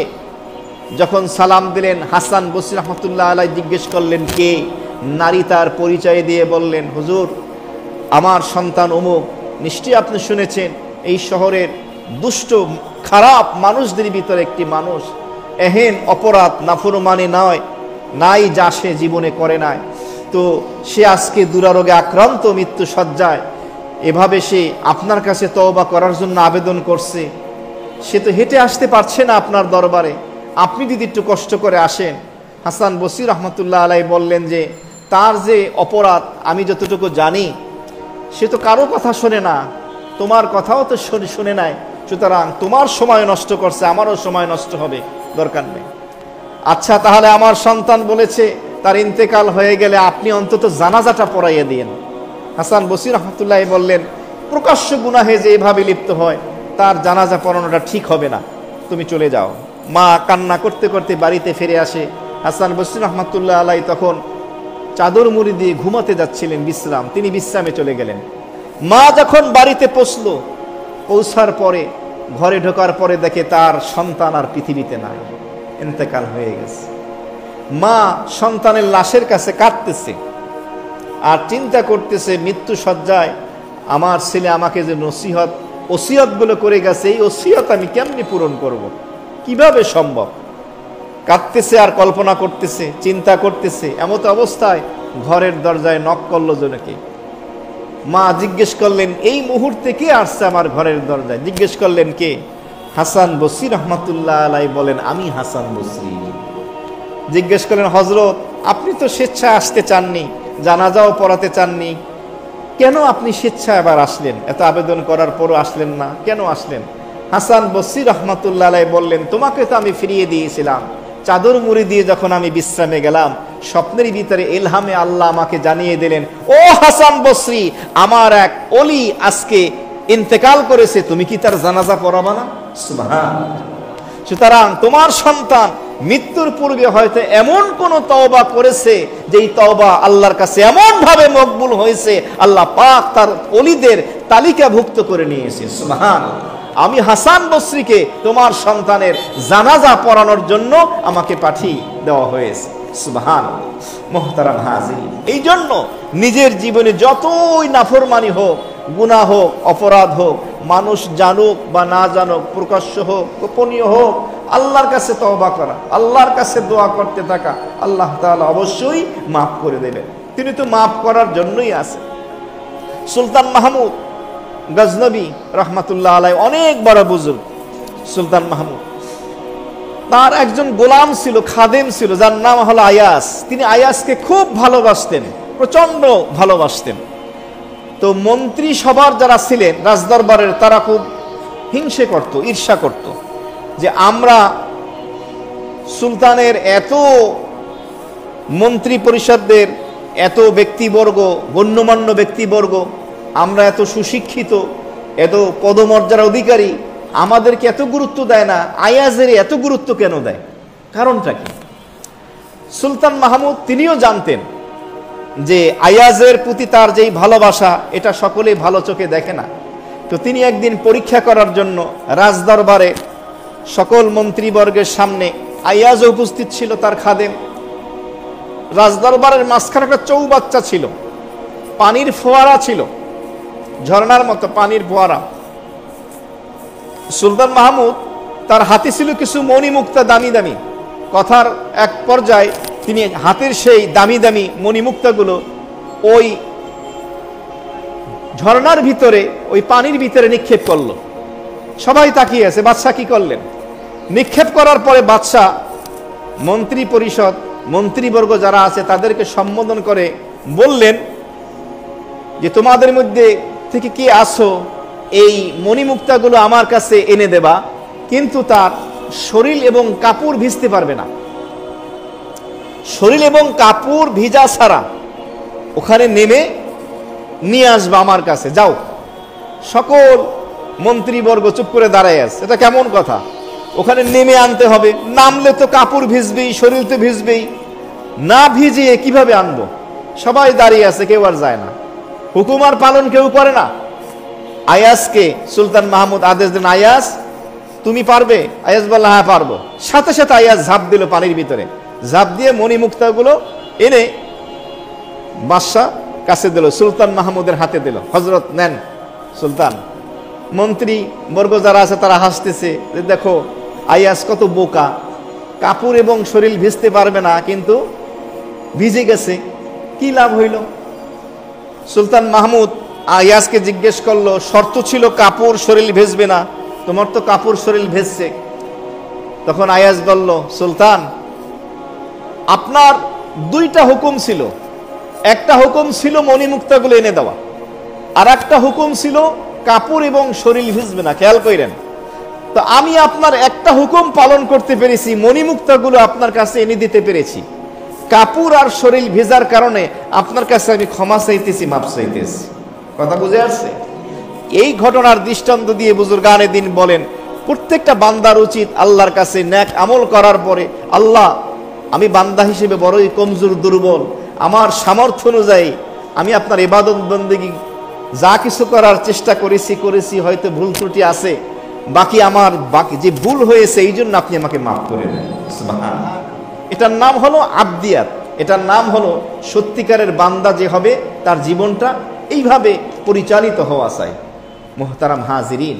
যখন সালাম দিলেন, হাসান বসরি রহমাতুল্লাহ আলাইহি জিজ্ঞেস করলেন কে? নারী তার পরিচয় দিয়ে বললেন, হুজুর আমার সন্তান অমুক। নিশ্চয়ই আপনি শুনেছেন এই শহরের দুষ্ট খারাপ মানুষদের ভিতরে একটি মানুষ, এহেন অপরাধ নাফরমানি নাই যা সে জীবনে করে নাই। তো সে আজকে দুরারোগে আক্রান্ত, মৃত্যু শয্যায়। এভাবে সে আপনার কাছে তওবা করার জন্য আবেদন করছে। সে তো হেঁটে আসতে পারছে না আপনার দরবারে, আপনি যদি একটু কষ্ট করে আসেন। হাসান বসরি রহমাতুল্লাহ আলাইহি বললেন যে তার যে অপরাধ আমি যতটুকু জানি, সে তো কারো কথা শোনে না, তোমার কথাও তো শুনে নাই, সুতরাং তোমার সময় নষ্ট করছে, আমারও সময় নষ্ট হবে, দরকার নেই। আচ্ছা তাহলে আমার সন্তান বলেছে তার ইন্তেকাল হয়ে গেলে আপনি অন্তত জানাজাটা পড়াইয়ে দিন। হাসান বসরি রহমাতুল্লাহ বললেন, প্রকাশ্য গুনাহে যে এভাবে লিপ্ত হয় তার জানাজা পড়ানোটা ঠিক হবে না, তুমি চলে যাও। মা কান্না করতে করতে বাড়িতে ফিরে আসে। হাসান বসরি রহমাতুল্লাহ আলাইহি তখন চাদর মুড়ি দিয়ে ঘুমাতে যাচ্ছিলেন বিশ্রাম, তিনি বিশ্রামে চলে গেলেন। মা যখন বাড়িতে পৌঁছার পরে ঘরে ঢোকার পরে দেখে তার সন্তান আর পৃথিবীতে নাই, ইন্তেকাল হয়ে গেছে। মা সন্তানের লাশের কাছে কাঁদতেছে আর চিন্তা করতেছে, মৃত্যু শয্যায় আমার ছেলে আমাকে যে ওসিয়তগুলো করে গেছে, এই ওসিয়ত আমি কেমনি পূরণ করব, কিভাবে সম্ভব? কাঁদতেছে আর কল্পনা করতেছে, চিন্তা করতেছে। এমত অবস্থায় ঘরের দরজায় নক করলো জনকে। মা জিজ্ঞেস করলেন, এই মুহূর্তে কে আসছে আমার ঘরের দরজায়? জিজ্ঞেস করলেন কে? হাসান বসরি রহমাতুল্লাহ আলাইহি বলেন, আমি হাসান বসরি। জিজ্ঞেস করলেন, হযরত আপনি তো স্বেচ্ছায় আসতে চাননি, জানাজাও পড়াতে চাননি, কেন আপনি স্বেচ্ছায় আবার আসলেন? এত আবেদন করার পরও আসলেন না, কেন আসলেন? হাসান বসরি রহমাতুল্লাহ আলাইহি বললেন, তোমাকে তো আমি ফিরিয়ে দিয়েছিলাম, চাদর মুড়ি দিয়ে যখন আমি বিশ্রামে গেলাম, স্বপ্নের ভিতরে ইলহামে আল্লাহ আমাকে জানিয়ে দিলেন, ও হাসান বসরি, আমার এক ওলি আজকে ইন্তেকাল করেছে, তুমি কি তার জানাজা পড়াবা না? সুবহানাল্লাহ। সুতরাং তোমার সন্তান মৃত্যুর পূর্বে হয়তো এমন কোন তওবা করেছে যেই তওবা আল্লাহর কাছে এমন ভাবে মকবুল হয়েছে, আল্লাহ পাক তার ওলিদের তালিকাভুক্ত করে নিয়েছে। সুবহানাল্লাহ। আমি হাসান বসরিকে তোমার সন্তানের জানাজা পড়ানোর জন্য আমাকে পাঠিয়ে দেওয়া হয়েছে। সুবহানাল্লাহ। মুহতারাম হাজিরিন, এই জন্য নিজের জীবনে যতই নাফরমানি হোক, গুনাহ হোক, অপরাধ হোক, মানুষ জানুক বা না জানুক, প্রকাশ্য হোক গোপনীয় হোক, আল্লাহর কাছে তওবা করা, আল্লাহর কাছে দোয়া করতে থাকা, আল্লাহ তাআলা অবশ্যই মাফ করে দেবেন। তিনি তো মাফ করার জন্যই আছেন। সুলতান মাহমুদ গজনবী রহমাতুল্লাহ আলাইহি অনেক বড় বুজুর্গ। সুলতান মাহমুদ, তার একজন গোলাম ছিল, খাদেম ছিল, যার নাম হলো আয়াস। তিনি আয়াসকে খুব ভালোবাসতেন, প্রচন্ড ভালোবাসতেন। তো মন্ত্রী সবার যারা ছিলেন রাজদরবারের, তারা খুব হিংসে করত, ঈর্ষা করত যে আমরা সুলতানের এত মন্ত্রী পরিষদদের এত ব্যক্তিবর্গ, গণ্যমান্য ব্যক্তিবর্গ, আমরা এত সুশিক্ষিত, এত পদমর্যাদার অধিকারী, আমাদেরকে এত গুরুত্ব দেয় না, আয়াজের এত গুরুত্ব কেন দেয়? কারণটা কি? সুলতান মাহমুদ তিনিও জানতেন যে আয়াজের প্রতি তার যেই ভালোবাসা, এটা সকলেই ভালো চোখে দেখে না। তো তিনি একদিন পরীক্ষা করার জন্য রাজদরবারে সকল মন্ত্রীবর্গের সামনে, আয়াজ উপস্থিত ছিল, তার খাদেম। রাজদরবারের মাঝখানে একটা চৌবাচ্চা ছিল, পানির ফোয়ারা ছিল, ঝর্ণার মতো পানির ফোয়ারা। সুলতান মাহমুদ তার হাতে ছিল কিছু মণিমুক্তা, দামি দামি। কথার এক পর্যায়ে তিনি হাতের সেই দামি দামি মণিমুক্তাগুলো ওই ঝর্ণার ভিতরে, ওই পানির ভিতরে নিক্ষেপ করলো। সবাই তাকিয়ে আছে, বাদশাহ কি করলেন? নিক্ষেপ করার পরে বাদশাহ মন্ত্রী পরিষদ, মন্ত্রীবর্গ যারা আছে তাদেরকে সম্বোধন করে বললেন যে তোমাদের মধ্যে থেকে কি আসো, এই মণিমুক্তাগুলো আমার কাছে এনে দেবা, কিন্তু তার শরীর এবং কাপড় ভিজতে পারবে না। শরীর এবং কাপড় ভিজা ছাড়া ওখানে নেমে নিয়ে আসবা আমার কাছে, যাও। সকল মন্ত্রীবর্গ চুপ করে দাঁড়ায় আছে। এটা কেমন কথা? ওখানে নেমে আনতে হবে, নামলে তো কাপড় ভিজবেই, শরীর তো ভিজবেই, না ভিজিয়ে কিভাবে আনবো? সবাই দাঁড়িয়ে আছে, কেউ আর যায় না। হুকুম আর পালন কেউ করে না। আয়াজকে সুলতান মাহমুদ আদেশ দেন, আয়াজ তুমি পারবে? আয়াজ বলল হ্যাঁ পারবো। সাথে সাথে আয়াজ ঝাঁপ দিল পানির ভিতরে, ঝাঁপ দিয়ে মণিমুক্তাগুলো এনে বাদশাহ কাছে দিল, সুলতান মাহমুদের হাতে দিল। হযরত নেন সুলতান। মন্ত্রী বর্গ যারা আছে তারা হাসতেছে, দেখো আয়াজ কত বোকা, কাপড় এবং শরীর ভিজতে পারবে না, কিন্তু ভিজে গেছে, কি লাভ হইল? সুলতান মাহমুদ আয়াজকে জিজ্ঞেস করলো, শর্ত ছিল কাপড় শরীর ভিজবে না, তোমার তো কাপড় শরীর ভিজছে। তখন আয়াজ বলল, সুলতান আপনার দুইটা হুকুম ছিল, একটা হুকুম ছিল মণিমুক্তাগুলো এনে দেওয়া, আর একটা হুকুম ছিল কাপড় এবং শরীর ভিজবে না। খেয়াল করেন তো, আমি আপনার একটা হুকুম পালন করতে পেরেছি, মণিমুক্তাগুলো আপনার কাছে এনে দিতে পেরেছি। কাপড় আর শরীর ভেজার কারণে আপনার কাছে আমি ক্ষমা চাইতেছি, মাপ চাইতেছি। কথা বুঝে আসছে? এই ঘটনার দৃষ্টান্ত দিয়ে বুজুর্গানে দিন বলেন, প্রত্যেকটা বান্দার উচিত আল্লাহর কাছে নেক আমল করার পরে, আল্লাহ আমি বান্দা হিসেবে বড়ই কমজোর, দুর্বল, আমার সামর্থ্য অনুযায়ী আমি আপনার ইবাদত বন্দেগী যা কিছু করার চেষ্টা করেছি, হয়তো ভুল ত্রুটি আছে, বাকি যে ভুল হয়েছে এই জন্য আপনি আমাকে মাফ করে দেন। সুবহানাল্লাহ। এটার নাম হলো আবদিয়াত, এটার নাম হলো সত্যিকারের বান্দা যে হবে তার জীবনটা এইভাবে পরিচালিত হওয়া চাই। মুহতারাম হাজিরিন,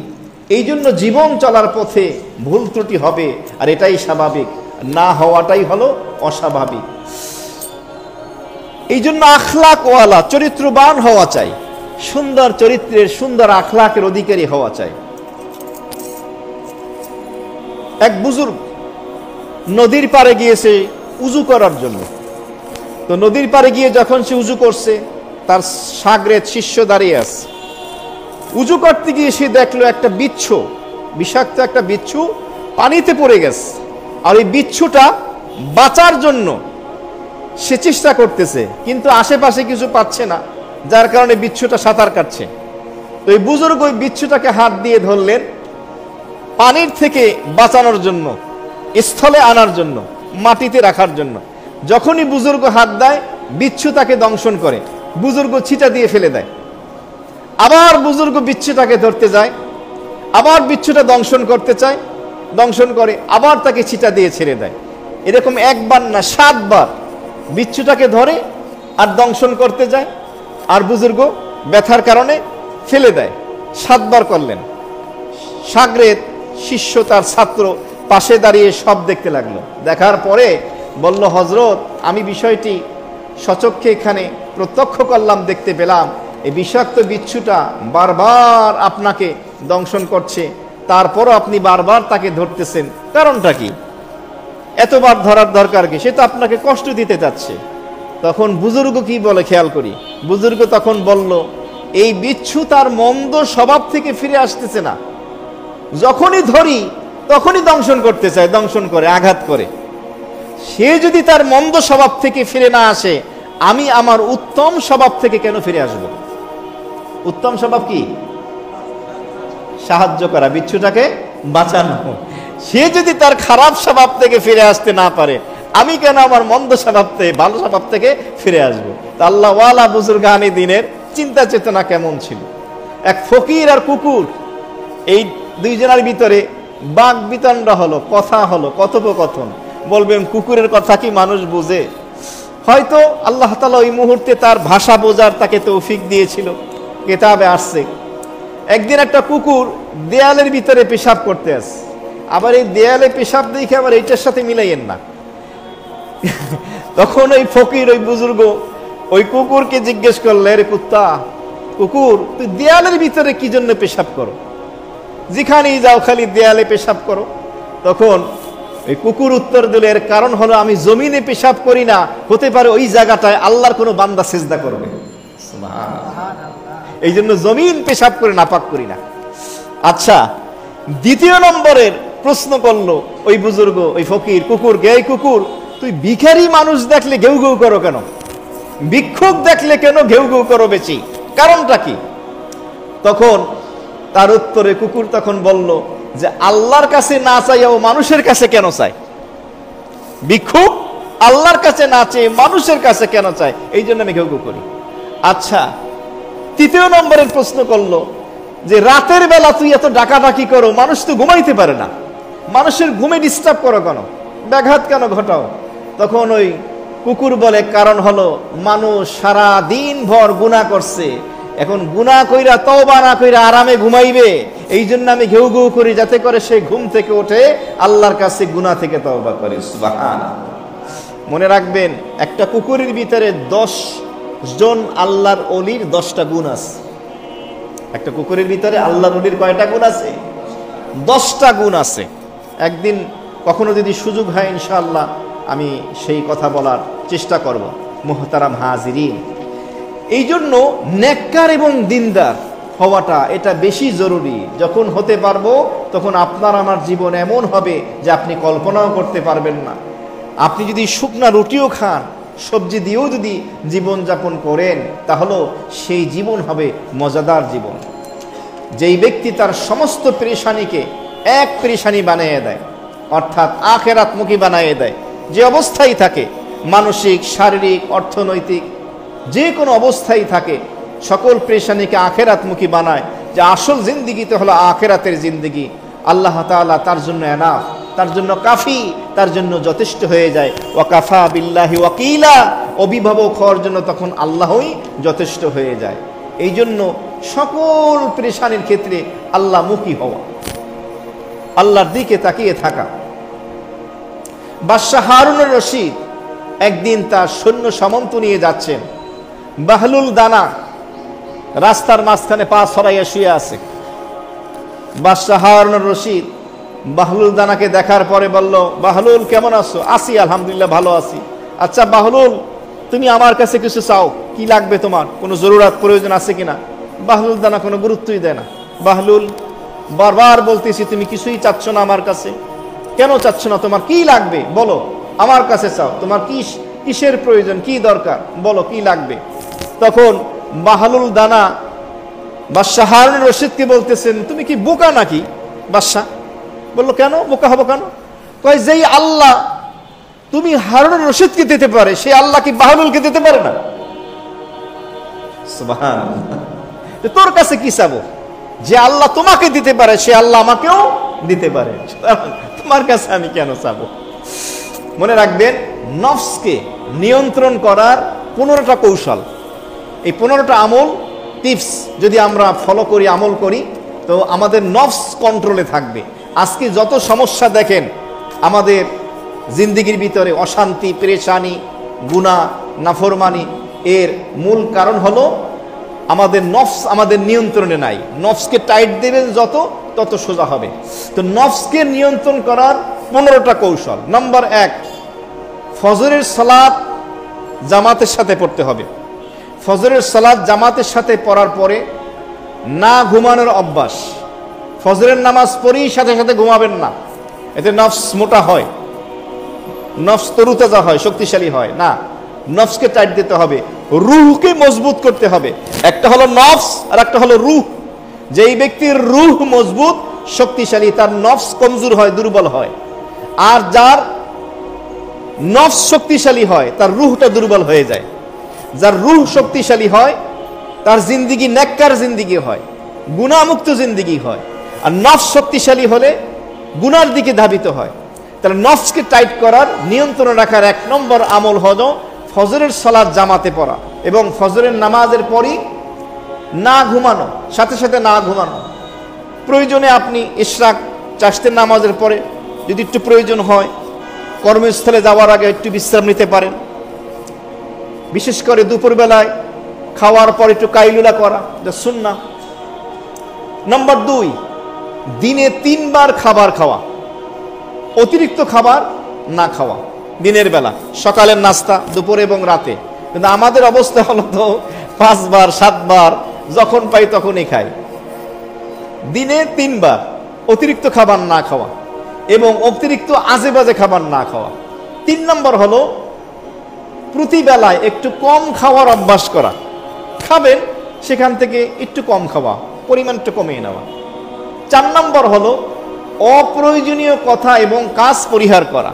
এই জন্য জীবন চলার পথে ভুল ত্রুটি হবে, আর এটাই স্বাভাবিক, না হওয়াটাই হলো অস্বাভাবিক। এই জন্য আখলাকওয়ালা, চরিত্রবান হওয়া চাই, সুন্দর চরিত্রের, সুন্দর আখলাকের অধিকারী হওয়া চাই। এক বুজুর্গ নদীর পাড়ে গিয়েছে উজু করার জন্য। তো নদীর পাড়ে গিয়ে যখন সে উজু করছে, তার শাগরেদ শিষ্য দাঁড়িয়ে আছে। উজু করতে গিয়ে সে দেখলো একটা বিচ্ছু, বিষাক্ত একটা বিচ্ছু পানিতে পড়ে গেছে, আর ওই বিচ্ছুটা বাঁচার জন্য সে চেষ্টা করতেছে, কিন্তু আশেপাশে কিছু পাচ্ছে না, যার কারণে বিচ্ছুটা সাঁতার কাটছে। তো এই বুজুর্গ ওই বিচ্ছুটাকে হাত দিয়ে ধরলেন পানির থেকে বাঁচানোর জন্য, স্থলে আনার জন্য, মাটিতে রাখার জন্য। যখনই বুজুর্গ হাত দেয়, বিচ্ছু তাকে দংশন করে, বুজুর্গ ছিটা দিয়ে ফেলে দেয়। আবার বুজুর্গ বিচ্ছুটাকে ধরতে যায়, আবার বিচ্ছুটা দংশন করতে চায়, দংশন করে, আবার তাকে ছিটা দিয়ে ছেড়ে দেয়। এরকম একবার না 7 বার বিচ্ছুটাকে ধরে আর দংশন করতে যায়, আর বুজুর্গ ব্যথার কারণে ফেলে দেয়। 7 বার করলেন। শাগরেদ শিষ্য, তার ছাত্র পাশে দাঁড়িয়ে সব দেখতে লাগলো। দেখার পরে বলল, হযরত আমি বিষয়টি সচক্ষে এখানে প্রত্যক্ষ করলাম, দেখতে পেলাম এই বিষাক্ত বিচ্ছুটা বারবার আপনাকে দংশন করছে, তারপরও আপনি বারবার তাকে ধরতেছেন, কারণটা কি? এতবার ধরার দরকার কি? সে তো আপনাকে কষ্ট দিতে যাচ্ছে। তখন বুজুর্গ কি বলে খেয়াল করি। বুজুর্গ তখন বলল, এই বিচ্ছু তার মন্দ স্বভাব থেকে ফিরে আসতেছে না, যখনই ধরি তখনই দংশন করতে চায়, দংশন করে, আঘাত করে। সে যদি তার মন্দ স্বভাব থেকে ফিরে না আসে, আমি আমার উত্তম স্বভাব থেকে কেন ফিরে আসব? উত্তম স্বভাব কি? সাহায্য করা, বিচ্ছুটাকে বাঁচানো। সে যদি তার খারাপ স্বভাব থেকে ফিরে আসতে না পারে, আমি কেন আমার মন্দ স্বভাব থেকে, ভালো স্বভাব থেকে ফিরে আসবো? তা আল্লাহ ওয়ালা বুজুর্গানি দিনের চিন্তা চেতনা কেমন ছিল। এক ফকির আর কুকুর, এই দুইজনের ভিতরে বাক বিতণ্ডা হলো, কথা হলো, কথোপকথন। বলবেন কুকুরের কথা কি মানুষ বুঝে? হয়তো আল্লাহ তাআলা ওই মুহূর্তে তার ভাষা বোঝার তাকে তৌফিক দিয়েছিল, কিতাবে আসছে। একদিন একটা কুকুর দেয়ালের ভিতরে পেশাব করতে আসে। আবার এই দেয়ালে পেশাব দেখে আবার এইটার সাথে মিলাইয়েন না, তখন ওই ফকির, ওই বুজুর্গ ওই কুকুরকে জিজ্ঞেস করলে, রে কুত্তা, কুকুর, তুই দেয়ালের ভিতরে কি জন্য পেশাব করো? যেখানেই যাও খালি দেয়ালে পেশাব করো। তখন এই কুকুর উত্তর দিল, এর কারণ হলো আমি জমিনে পেশাব করি না, হতে পারে ওই জায়গাটায় আল্লাহর কোনো বান্দা সিজদা করবে, এই জন্য জমিন পেশাব করে নাপাক করি না। আচ্ছা, দ্বিতীয় নম্বরের প্রশ্ন করলো ওই বুজুর্গ, ওই ফকির কুকুরকে, এই কুকুর, তুই ভিখারি মানুষ দেখলে ঘেউ ঘেউ করো কেন? ভিক্ষুক দেখলে কেন ঘেউ ঘেউ করো বেশি? কারণটা কি? তখন তার উত্তরে কুকুর তখন বলল যে আল্লাহর কাছে না চাইও মানুষের কাছে কেন চাই? ভিক্ষুক আল্লাহর কাছে না চেয়ে মানুষের কাছে কেন চায়? এই জন্য আমি ঘেউ ঘেউ করি। আচ্ছা, তৃতীয় নম্বরের প্রশ্ন করলো যে রাতের বেলা তুই এত ডাকাডাকি করো, মানুষ তো ঘুমাইতে পারে না, মানুষের ঘুমে ডিস্টার্ব করো কেন, ব্যাঘাত কেন ঘটাও? তখন ওই কুকুর বলে, কারণ হলো মানুষ সারা দিন ভর গুনাহ করছে, এখন গুনাহ কইরা তওবা না কইরা আরামে ঘুমাইবে, এই জন্য আমি ঘেউ ঘেউ করি, যাতে করে সে ঘুম থেকে ওঠে আল্লাহর কাছে গুনাহ থেকে তওবা করে। সুবহানাল্লাহ। মনে রাখবেন, একটা কুকুরের ভিতরে 10 জন আল্লাহর ওলির 10টা গুণ আছে। একটা কুকুরের ভিতরে আল্লাহর ওলির কয়টা গুণ আছে? 10টা গুণ আছে। একদিন কখনো যদি সুযোগ হয় ইনশাআল্লাহ আমি সেই কথা বলার চেষ্টা করব। মুহতারাম হাজিরিন, এই জন্য নেককার এবং দিনদার হওয়াটা এটা বেশি জরুরি। যখন হতে পারবো তখন আপনার আমার জীবন এমন হবে যে আপনি কল্পনাও করতে পারবেন না। আপনি যদি শুকনা রুটিও খান, সবজি দিয়েও যদি জীবন যাপন করেন, তাহলে সেই জীবন হবে মজাদার জীবন। যেই ব্যক্তি তার সমস্ত পেরেশানিকে এক পেরেশানি বানিয়ে দেয়, অর্থাৎ আখিরাতমুখী বানিয়ে দেয়, যে অবস্থায় থাকে, মানসিক, শারীরিক, অর্থনৈতিক যে কোনো অবস্থায় থাকে, সকল পেরেশানিকে আখিরাতমুখী বানায়, যে আসল জিন্দিগিতে হলো আখিরাতের জিন্দিগি, আল্লাহ তাআলা তার জন্য এনাফ, তার জন্য কাফি, তার জন্য যথেষ্ট হয়ে যায়। ওয়াকাফা বিল্লাহি ওয়াকিলা, অভিভাবক হওয়ার জন্য তখন আল্লাহই যথেষ্ট হয়ে যায়। এই জন্য সকল পেরেশানির ক্ষেত্রে আল্লাহমুখী হওয়া, আল্লাহর দিকে তাকিয়ে থাকা। বাদশাহ হারুনুর রশিদ একদিন তার সৈন্য সামন্ত নিয়ে যাচ্ছেন। বাহলুল দানা রাস্তার মাঝখানে পা ছড়াইয়া শুয়ে আছে। বাদশাহ হারুনুর রশিদ বাহলুল দানাকে দেখার পরে বলল, বাহলুল কেমন আছো? আছি আলহামদুলিল্লাহ, ভালো আছি। আচ্ছা বাহলুল, তুমি আমার কাছে কিছু চাও, কি লাগবে তোমার? কোনো জরুরত প্রয়োজন আছে কিনা? বাহলুল দানা কোনো গুরুত্বই দেয় না। বাহলুল, বারবার বলতেছি তুমি কিছুই চাচ্ছ না আমার কাছে, কেন চাচ্ছ না? তোমার কি লাগবে বলো, আমার কাছে চাও, তোমার কিসের প্রয়োজন, কি দরকার, বলো কি লাগবে। তখন বাহলুল দানা বাদশাহ হারুনুর রশিদকে বলতেছেন, তুমি কি বোকা নাকি? বাদশাহ বললো, কেন বোকা হবো কেন? কয়, যেই আল্লাহ তুমি হারুনুর রশিদকে দিতে পারে, সেই আল্লাহ কি বাহলুলকে দিতে পারে না? সুবহানাল্লাহ। তোর কাছে কি চাবো? যে আল্লাহ তোমাকে দিতে পারে সে আল্লাহ আমাকেও দিতে পারে, তোমার কাছে আমি কেন চাবো? মনে রাখবেন, নফসকে নিয়ন্ত্রণ করার 15টা কৌশল, এই 15টা আমল, টিপস যদি আমরা ফলো করি, আমল করি, তো আমাদের নফস কন্ট্রোলে থাকবে। আজকে যত সমস্যা দেখেন আমাদের জিন্দিগির ভিতরে, অশান্তি, পেরেশানি, গুনাহ, নাফরমানি, এর মূল কারণ হলো আমাদের নফস আমাদের নিয়ন্ত্রণে নাই। নফসকে টাইট দেবেন যত, তত সোজা হবে। তো নফসকে নিয়ন্ত্রণ করার 15টা কৌশল। নাম্বার 1, ফজরের সালাত জামাতের সাথে পড়তে হবে। ফজরের সালাত জামাতের সাথে পড়ার পরে না ঘুমানোর অভ্যাস। ফজরের নামাজ পড়েই সাথে সাথে ঘুমাবেন না, এতে নফস মোটা হয়, নফস তরুতাজা হয়, শক্তিশালী হয় না। নফসকে টাইট দিতে হবে, রুহকে মজবুত করতে হবে। একটা হলো নফস আর একটা হলো রুহ। যেই ব্যক্তির রুহ মজবুত, শক্তিশালী, তার নফস কমজোর হয়, দুর্বল হয়। আর যার নফস শক্তিশালী হয়, তার রুহটা দুর্বল হয়ে যায়। যার রুহ শক্তিশালী হয়, তার জিন্দিগি নেককার জিন্দিগি হয়, গুনাহমুক্ত জিন্দিগি হয়। আর নফস শক্তিশালী হলে গুনার দিকে ধাবিত হয়। তাহলে নফসকে টাইট করার, নিয়ন্ত্রণ রাখার 1 নম্বর আমল হলো ফজরের সালাত জামাতে পড়া এবং ফজরের নামাজের পরই না ঘুমানো, সাথে সাথে না ঘুমানো। প্রয়োজনে আপনি ইশরাক, চাষতের নামাজের পরে যদি একটু প্রয়োজন হয়, কর্মস্থলে যাওয়ার আগে একটু বিশ্রাম নিতে পারেন, বিশেষ করে দুপুরবেলায় খাওয়ার পর একটু কাইলুলা করা, যা সুন্নাহ। নম্বর 2, দিনে 3 বার খাবার খাওয়া, অতিরিক্ত খাবার না খাওয়া দিনের বেলা, সকালের নাস্তা, দুপুরে এবং রাতে। কিন্তু আমাদের অবস্থা হলো তো 5 বার 7 বার যখন পাই তখনই খাই। দিনে 3 বার অতিরিক্ত খাবার না খাওয়া এবং অতিরিক্ত আজে বাজে খাবার না খাওয়া। 3 নম্বর হলো প্রতি বেলায় একটু কম খাওয়ার অভ্যাস করা, খাবেন সেখান থেকে একটু কম খাওয়া, পরিমাণটা কমিয়ে নেওয়া। 4 নম্বর হলো অপ্রয়োজনীয় কথা এবং কাজ পরিহার করা,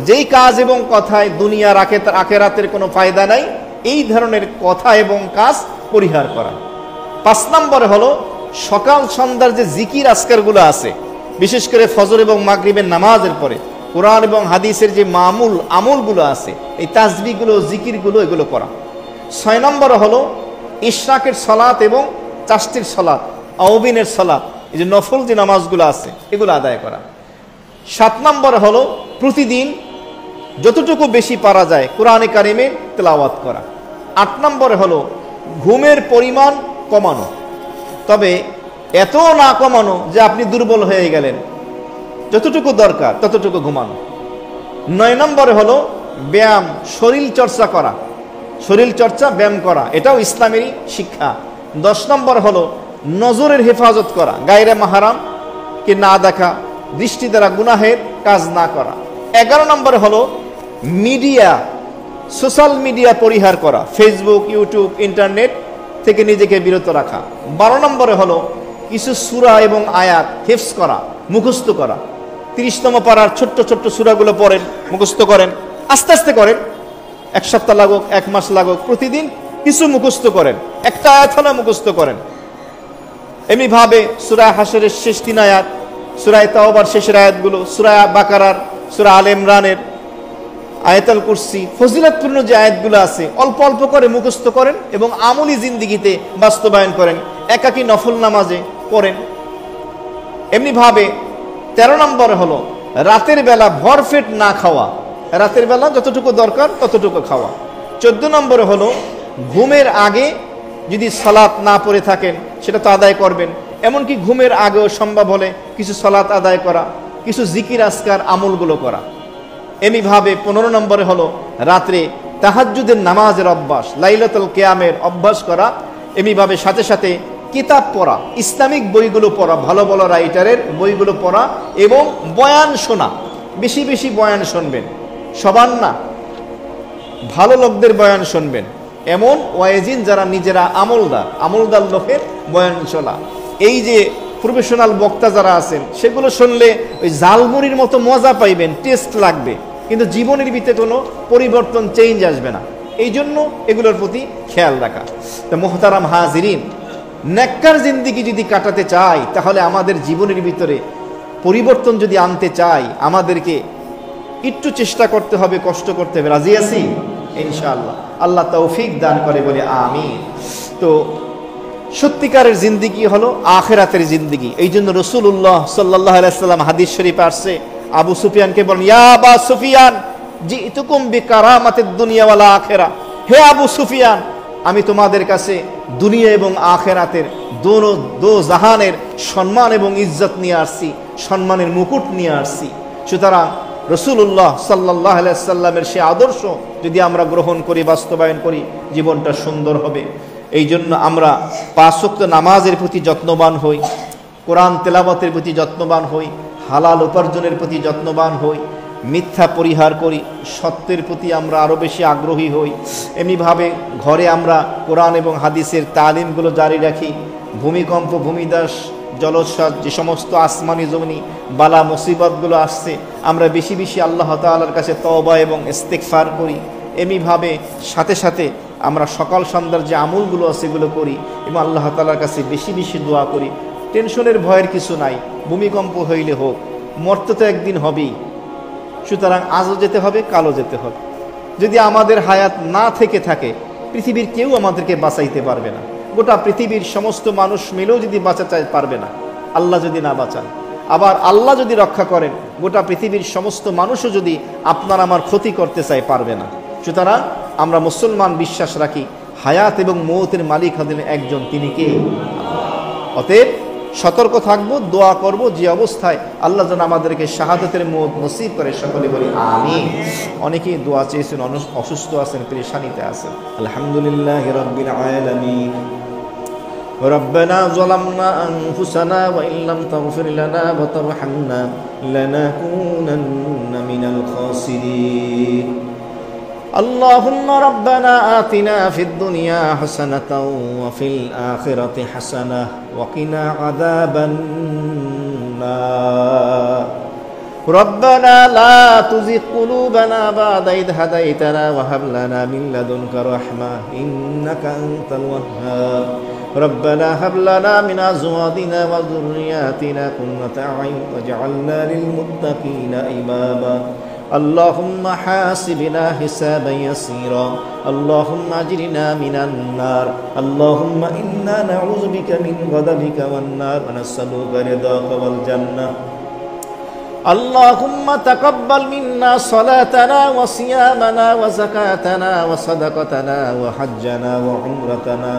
যেই কাজ এবং কথায় দুনিয়ার আখেরাতের কোনো ফায়দা নাই, এই ধরনের কথা এবং কাজ পরিহার করা। 5 নম্বরে হলো সকাল সন্ধ্যার যে জিকির আজকারগুলো আছে, বিশেষ করে ফজর এবং মাগরিবের নামাজের পরে কোরআন এবং হাদিসের যে আমলগুলো আছে, এই তাসবিহগুলো, জিকিরগুলো, এগুলো করা। 6 নম্বরে হলো ইশরাকের সালাত এবং চাষ্টির সালাত, আওবিনের সালাত, এই যে নফল যে নামাজগুলো আছে এগুলো আদায় করা। 7 নম্বরে হলো প্রতিদিন যতটুকু বেশি পারা যায় কোরআনে কারিমের তেলাওয়াত করা। 8 নম্বরে হলো ঘুমের পরিমাণ কমানো, তবে এত না কমানো যে আপনি দুর্বল হয়ে গেলেন, যতটুকু দরকার ততটুকু ঘুমানো। 9 নম্বরে হলো ব্যায়াম, শরীর চর্চা করা, শরীর চর্চা, ব্যায়াম করা, এটাও ইসলামেরই শিক্ষা। 10 নম্বর হলো নজরের হেফাজত করা, গায়রে মাহারাম কে না দেখা, দৃষ্টি দ্বারা গুনাহের কাজ না করা। 11 নম্বরে হলো মিডিয়া, সোশ্যাল মিডিয়া পরিহার করা, ফেসবুক, ইউটিউব, ইন্টারনেট থেকে নিজেকে বিরত রাখা। 12 নম্বরে হলো কিছু সূরা এবং আয়াত হিফজ করা, মুখস্থ করা। 30তম পারার ছোট্ট ছোট্ট সূরাগুলো পড়েন, মুখস্থ করেন, আস্তে আস্তে করেন, 1 সপ্তাহ লাগুক, 1 মাস লাগুক, প্রতিদিন কিছু মুখস্থ করেন, একটা আয়াত হলে মুখস্থ করেন। এমনিভাবে সূরা হাশরের শেষ 3 আয়াত, সূরা তাওবার শেষের আয়াতগুলো, সূরা বাকারার, সূরা আলে ইমরানের, আয়াতুল কুরসি, ফজিলতপূর্ণ যে আয়াতগুলো আছে অল্প অল্প করে মুখস্থ করেন এবং আমলি জিন্দেগিতে বাস্তবায়ন করেন, একাকী নফল নামাজে পড়েন। এমনিভাবে 13 নম্বরে হলো রাতের বেলা ভরপেট না খাওয়া, রাতের বেলা যতটুকু দরকার ততটুকু খাওয়া। 14 নম্বরে হলো ঘুমের আগে যদি সালাত না পড়ে থাকেন সেটা তো আদায় করবেন, এমনকি ঘুমের আগেও সম্ভব হলে কিছু সালাত আদায় করা, কিছু জিকির আজকার আমলগুলো করা। এমনিভাবে 15 নম্বরে হলো রাত্রে তাহাজ্জুদের নামাজের অভ্যাস, লাইলাতুল কিয়ামের অভ্যাস করা। এমনিভাবে সাথে সাথে কিতাব পড়া, ইসলামিক বইগুলো পড়া, ভালো ভালো রাইটারের বইগুলো পড়া এবং বয়ান শোনা, বেশি বেশি বয়ান শুনবেন, সবার না, ভালো লোকদের বয়ান শুনবেন, এমন ওয়াইজিন যারা নিজেরা আমলদার লোকের বয়ান শোনা। এই যে প্রফেশনাল বক্তা যারা আছেন সেগুলো শুনলে ওই জালমুড়ির মতো মজা পাইবেন, টেস্ট লাগবে, কিন্তু জীবনের ভিতরে কোনো পরিবর্তন, চেঞ্জ আসবে না। এই জন্য এগুলোর প্রতি খেয়াল রাখা। তো মোহতারাম হাজিরিন, নেককার জিন্দেগি যদি কাটাতে চাই তাহলে আমাদের জীবনের ভিতরে পরিবর্তন যদি আনতে চাই আমাদেরকে একটু চেষ্টা করতে হবে, কষ্ট করতে হবে। রাজি আছি ইনশাআল্লাহ? আল্লাহ তৌফিক দান করে বলে আমিন। তো সত্যিকারের জিন্দেগি হলো আখিরাতের জিন্দেগি। এই জন্য রাসূলুল্লাহ সাল্লাল্লাহু আলাইহি ওয়াসাল্লাম হাদিস শরীফে আসছে, আবু সুফিয়ানকে বলেন, ইয়া আবা সুফিয়ান জিতুকুম বিকারামাতিদ দুনিয়া ওয়াল আখিরা, হে আবু সুফিয়ান, আমি তোমাদের কাছে দুনিয়া এবং আখিরাতের দো জাহানের সম্মান এবং ইজ্জত নিয়ে আসছি, সম্মানের মুকুট নিয়ে আসছি। সুতরাং রাসূলুল্লাহ সাল্লাল্লাহু আলাইহি ওয়াসাল্লামের সে আদর্শ যদি আমরা গ্রহণ করি, বাস্তবায়ন করি, জীবনটা সুন্দর হবে। এই জন্য আমরা 5 ওয়াক্ত নামাজের প্রতি যত্নবান হই, কোরআন তেলাওয়াতের প্রতি যত্নবান হই, হালাল উপার্জনের প্রতি যত্নবান হই, মিথ্যা পরিহার করি, সত্যের প্রতি আমরা আরও বেশি আগ্রহী হই। এমনিভাবে ঘরে আমরা কোরআন এবং হাদিসের তালিমগুলো জারি রাখি। ভূমিকম্প, ভূমিধস, জলোচ্ছ্বাস, যে সমস্ত আসমানি জমিনি বালা মুসিবতগুলো আসছে, আমরা বেশি বেশি আল্লাহ তাআলার কাছে তওবা এবং ইস্তিগফার করি। এমনিভাবে সাথে সাথে আমরা সকাল সন্ধ্যার যে আমলগুলো আছে সেগুলো করি এবং আল্লাহ তাআলার কাছে বেশি বেশি দোয়া করি। টেনশনের ভয়ের কিছু নাই, ভূমিকম্প হইলে হোক, মরতে তো একদিন হবেই। সুতরাং আজও যেতে হবে, কালও যেতে হবে। যদি আমাদের হায়াত না থেকে থাকে, পৃথিবীর কেউ আমাদেরকে বাঁচাইতে পারবে না। গোটা পৃথিবীর সমস্ত মানুষ মিলেও যদি বাঁচাতে পারবে না, আল্লাহ যদি না বাঁচান। আবার আল্লাহ যদি রক্ষা করেন, গোটা পৃথিবীর সমস্ত মানুষও যদি আপনার আমার ক্ষতি করতে চায়, পারবে না। সুতরাং আমরা মুসলমান বিশ্বাস রাখি হায়াত এবং মৌতের মালিক হলেন একজন, তিনি কে? অতএব সতর্ক থাকবো, দোয়া করব যে অবস্থায় আল্লাহ যেন আমাদেরকে শাহাদাতের মৌত নসিব করে, সকলে বলি আমিন। অনেকেই দোয়া চেয়েছেন, অসুস্থ আছেন, পেরেশানিতে আছেন। আলহামদুলিল্লাহি রাব্বিল আলামিন। ربنا ظلمنا أنفسنا وإن لم تغفر لنا وترحمنا لنكونن من الخاسرين اللهم ربنا آتنا في الدنيا حسنة وفي الآخرة حسنة وقنا عذاب النار ربنا لا تزغ قلوبنا بعد إذ هديتنا وهب لنا من لدنك رحمة إنك أنت الوهاب ربنا هب لنا من أزواجنا وذرياتنا قرة أعين واجعلنا للمتقين إماما اللهم حاسبنا حسابا يسيرا اللهم أجرنا من النار اللهم إنا نعوذ بك من غضبك والنار ونسألك رضاك والجنة اللهم تقبل منا صلاتنا وصيامنا وزكاتنا وصدقتنا وحجنا وعمرتنا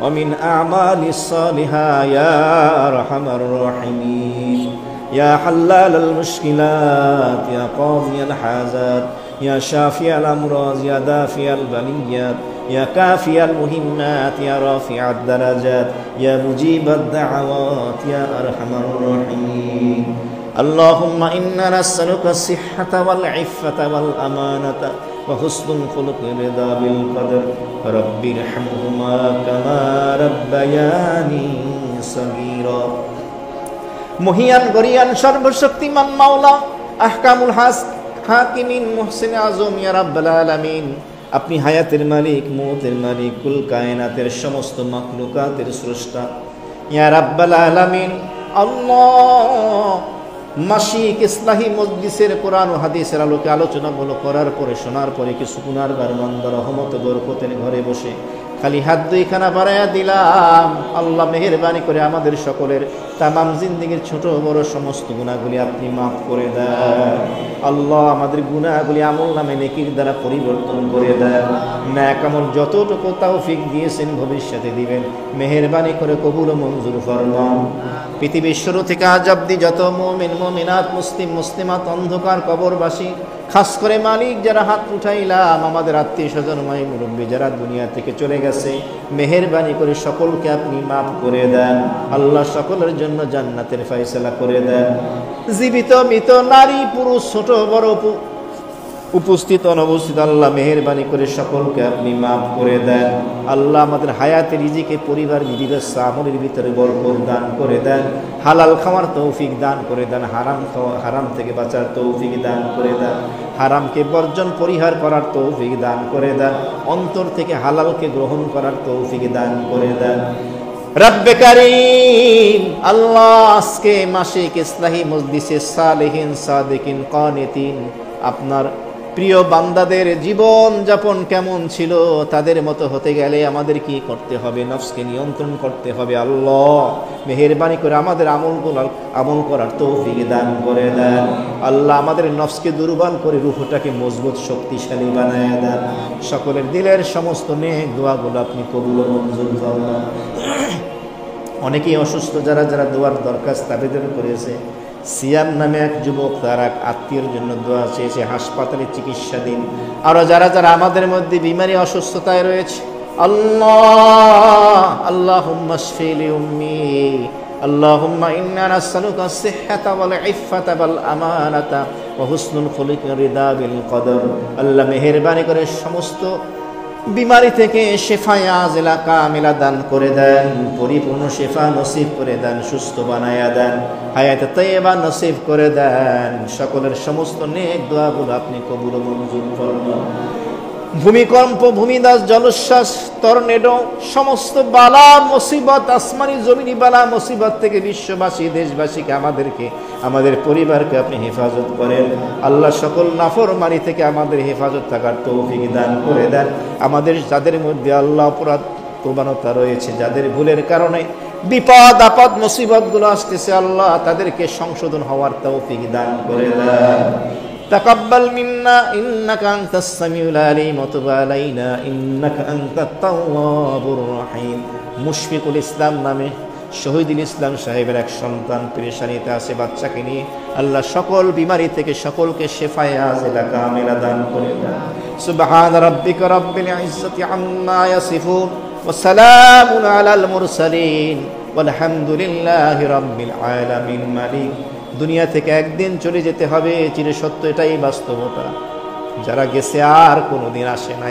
ومن أعمال الصالحة يا أرحم الراحمين يا حلال المشكلات يا قاضي الحاجات يا شافي الأمراض يا دافع البليات يا كافي المهمات يا رافع الدرجات يا مجيب الدعوات يا أرحم الراحمين اللهم إنا نسألك الصحة والعفة والأمانة وحسن الخلق رضا بالقدر رب ارحمهما كما ربياني صغيرا মহিয়ান গরিয়ান সর্বশক্তিমান মাওলা আহকামুল হাকিমিন মুহসিন আজম ইয়া রাব্বাল আলামিন, আপনি হায়াতের মালিক, মৌতের মালিক, কুল কায়নাতের সমস্ত মাখলুকাতের স্রষ্টা ইয়া রাব্বাল আলামিন। আল্লাহ, মাসিক ইসলাহি মজলিসের কোরআন ও হাদিসের আলোকে আলোচনাগুলো করার পরে, শোনার পরে কিছু গুনাহগার বান্দা রহমত বরকতের ঘরে বসে খালি হাত দুইখানা বাড়াইয়া দিলাম। আল্লাহ মেহেরবানি করে আমাদের সকলের তামাম জিন্দেগির ছোট বড় সমস্ত গুনাহগুলি আপনি মাফ করে দেন। আল্লাহ আমাদের গুনাহগুলি আমল নামে নেকির দ্বারা পরিবর্তন করে দেন। নেক আমল যতটুকু তৌফিক দিয়েছেন ভবিষ্যতে দিবেন, মেহেরবানি করে কবুল ও মঞ্জুর ফরমান। পৃথিবীর শুরু থেকে আজ অবধি যত মুমিন মুমিনাত, মুসলিম মুসলিমাত, অন্ধকার কবরবাসী, খাস করে মালিক যারা হাত উঠাইলাম, আমাদের আত্মীয় স্বজন মাই মুরব্বী যারা দুনিয়া থেকে চলে গেছে, মেহেরবানি করে সকলকে আপনি মাফ করে দেন। আল্লাহ সকলের জন্য জান্নাতের ফয়সালা করে দেন। জীবিত মৃত নারী পুরুষ ছোট বড় উপস্থিত অনবস্থিত আল্লাহ মেহেরবানি করে সকলকে আপনি মাফ করে দেন। আল্লাহ আমাদের হায়াতে রিজিকে পরিবার বিবিধ আমলের ভিতরে বরকত দান করে দেন। হালাল খাওয়ার তৌফিক দান করে দেন। হারাম থেকে বাঁচার তৌফিক দান করে দেন। হারামকে বর্জন পরিহার করার তৌফিক দান করে দেন। অন্তর থেকে হালালকে গ্রহণ করার তৌফিক দান করে দেন। রব্বে কারীম, আল্লাহ আজকে মাসিক ইসলাহি মজলিসে সালেহিন সাদিকিন কানিতিন আপনার প্রিয় বান্দাদের জীবন যাপন কেমন ছিল, তাদের মতো হতে গেলে আমাদের কি করতে হবে? নফসকে নিয়ন্ত্রণ করতে হবে। আল্লাহ মেহেরবানি করে আমাদের আমল করার তৌফিক দান করে দেন। আল্লাহ আমাদের নফসকে দুর্বল করে রূহটাকে মজবুত শক্তিশালী বানায় দেন। সকলের দিলের সমস্ত নেক দোয়াগুলো আপনি কবুল ও মঞ্জুর ফরমান। অনেকেই অসুস্থ, যারা যারা দোয়ার দরখাস্ত আবেদন করেছে, সিয়াম নামে এক যুবক তার এক আত্মীয়ের জন্য দোয়া চেয়েছে, হাসপাতালে চিকিৎসাধীন। আরো যারা যারা আমাদের মধ্যে বিমারি অসুস্থতায় রয়েছে, আল্লাহ আল্লাহুম্মা শফি লি উম্মি আল্লাহুম্মা ইন্না নাসআলুকা আস-সিহহাতা ওয়াল ইফফাতা ওয়াল আমানাতা ওয়া হুসনুল খুলুকি রিদা বিল কদর। আল্লাহ মেহেরবানি করে সমস্ত বিমারি থেকে শেফায়ে আজিলা কামিলা দান করে দেন। পরিপূর্ণ শেফা নসিব করে দেন। সুস্থ বানায়া দেন। হায়াতে তাইয়্যিবা নসিব করে দেন। সকলের সমস্ত নেক দোয়াগুলো আপনি কবুল ও মঞ্জুর ফরমান। ভূমিকম্প, ভূমিধস, জলোচ্ছ্বাস, টর্নেডো, সমস্ত বালা মুসিবত, আসমানি জমিনি বালা মুসিবত থেকে বিশ্ববাসী, দেশবাসীকে, আমাদেরকে, আমাদের পরিবারকে আপনি হেফাজত করেন। আল্লাহ সকল নাফরমানি থেকে আমাদের হেফাজত থাকার তৌফিক দান করে দেন। আমাদের যাদের মধ্যে আল্লাহ অপরাধ প্রবণতা রয়েছে, যাদের ভুলের কারণে বিপদ আপদ মুসিবতগুলো আসতেছে, আল্লাহ তাদেরকে সংশোধন হওয়ার তৌফিক দান করে দেন। তাকাব্বাল মিন্না ইন্নাকা আনতাস সামিউল আলিম ওয়া তুব আলাইনা ইন্নাকা আনতাত তাওয়াবুর রহিম। মুশফিকুল ইসলাম নামে শহীদুল ইসলাম সাহেবের এক সন্তান পেরেশানিতে আছে বাচ্চাকে নিয়ে। আল্লাহ সকল বিমারি থেকে সকলকে শেফায়ে আজিলা কামিলা দান করে দেন। সুবহান রাব্বিকা রাব্বিল ইজ্জাতি আম্মা ইয়াসিফুন ওয়া সালামুন আলাল মুরসালিন ওয়ালহামদুলিল্লাহি রাব্বিল আলামিন। মালিক, দুনিয়া থেকে একদিন চলে যেতে হবে, চিরসত্য এটাই বাস্তবতা। যারা গেছে আর কোনোদিন আসে না।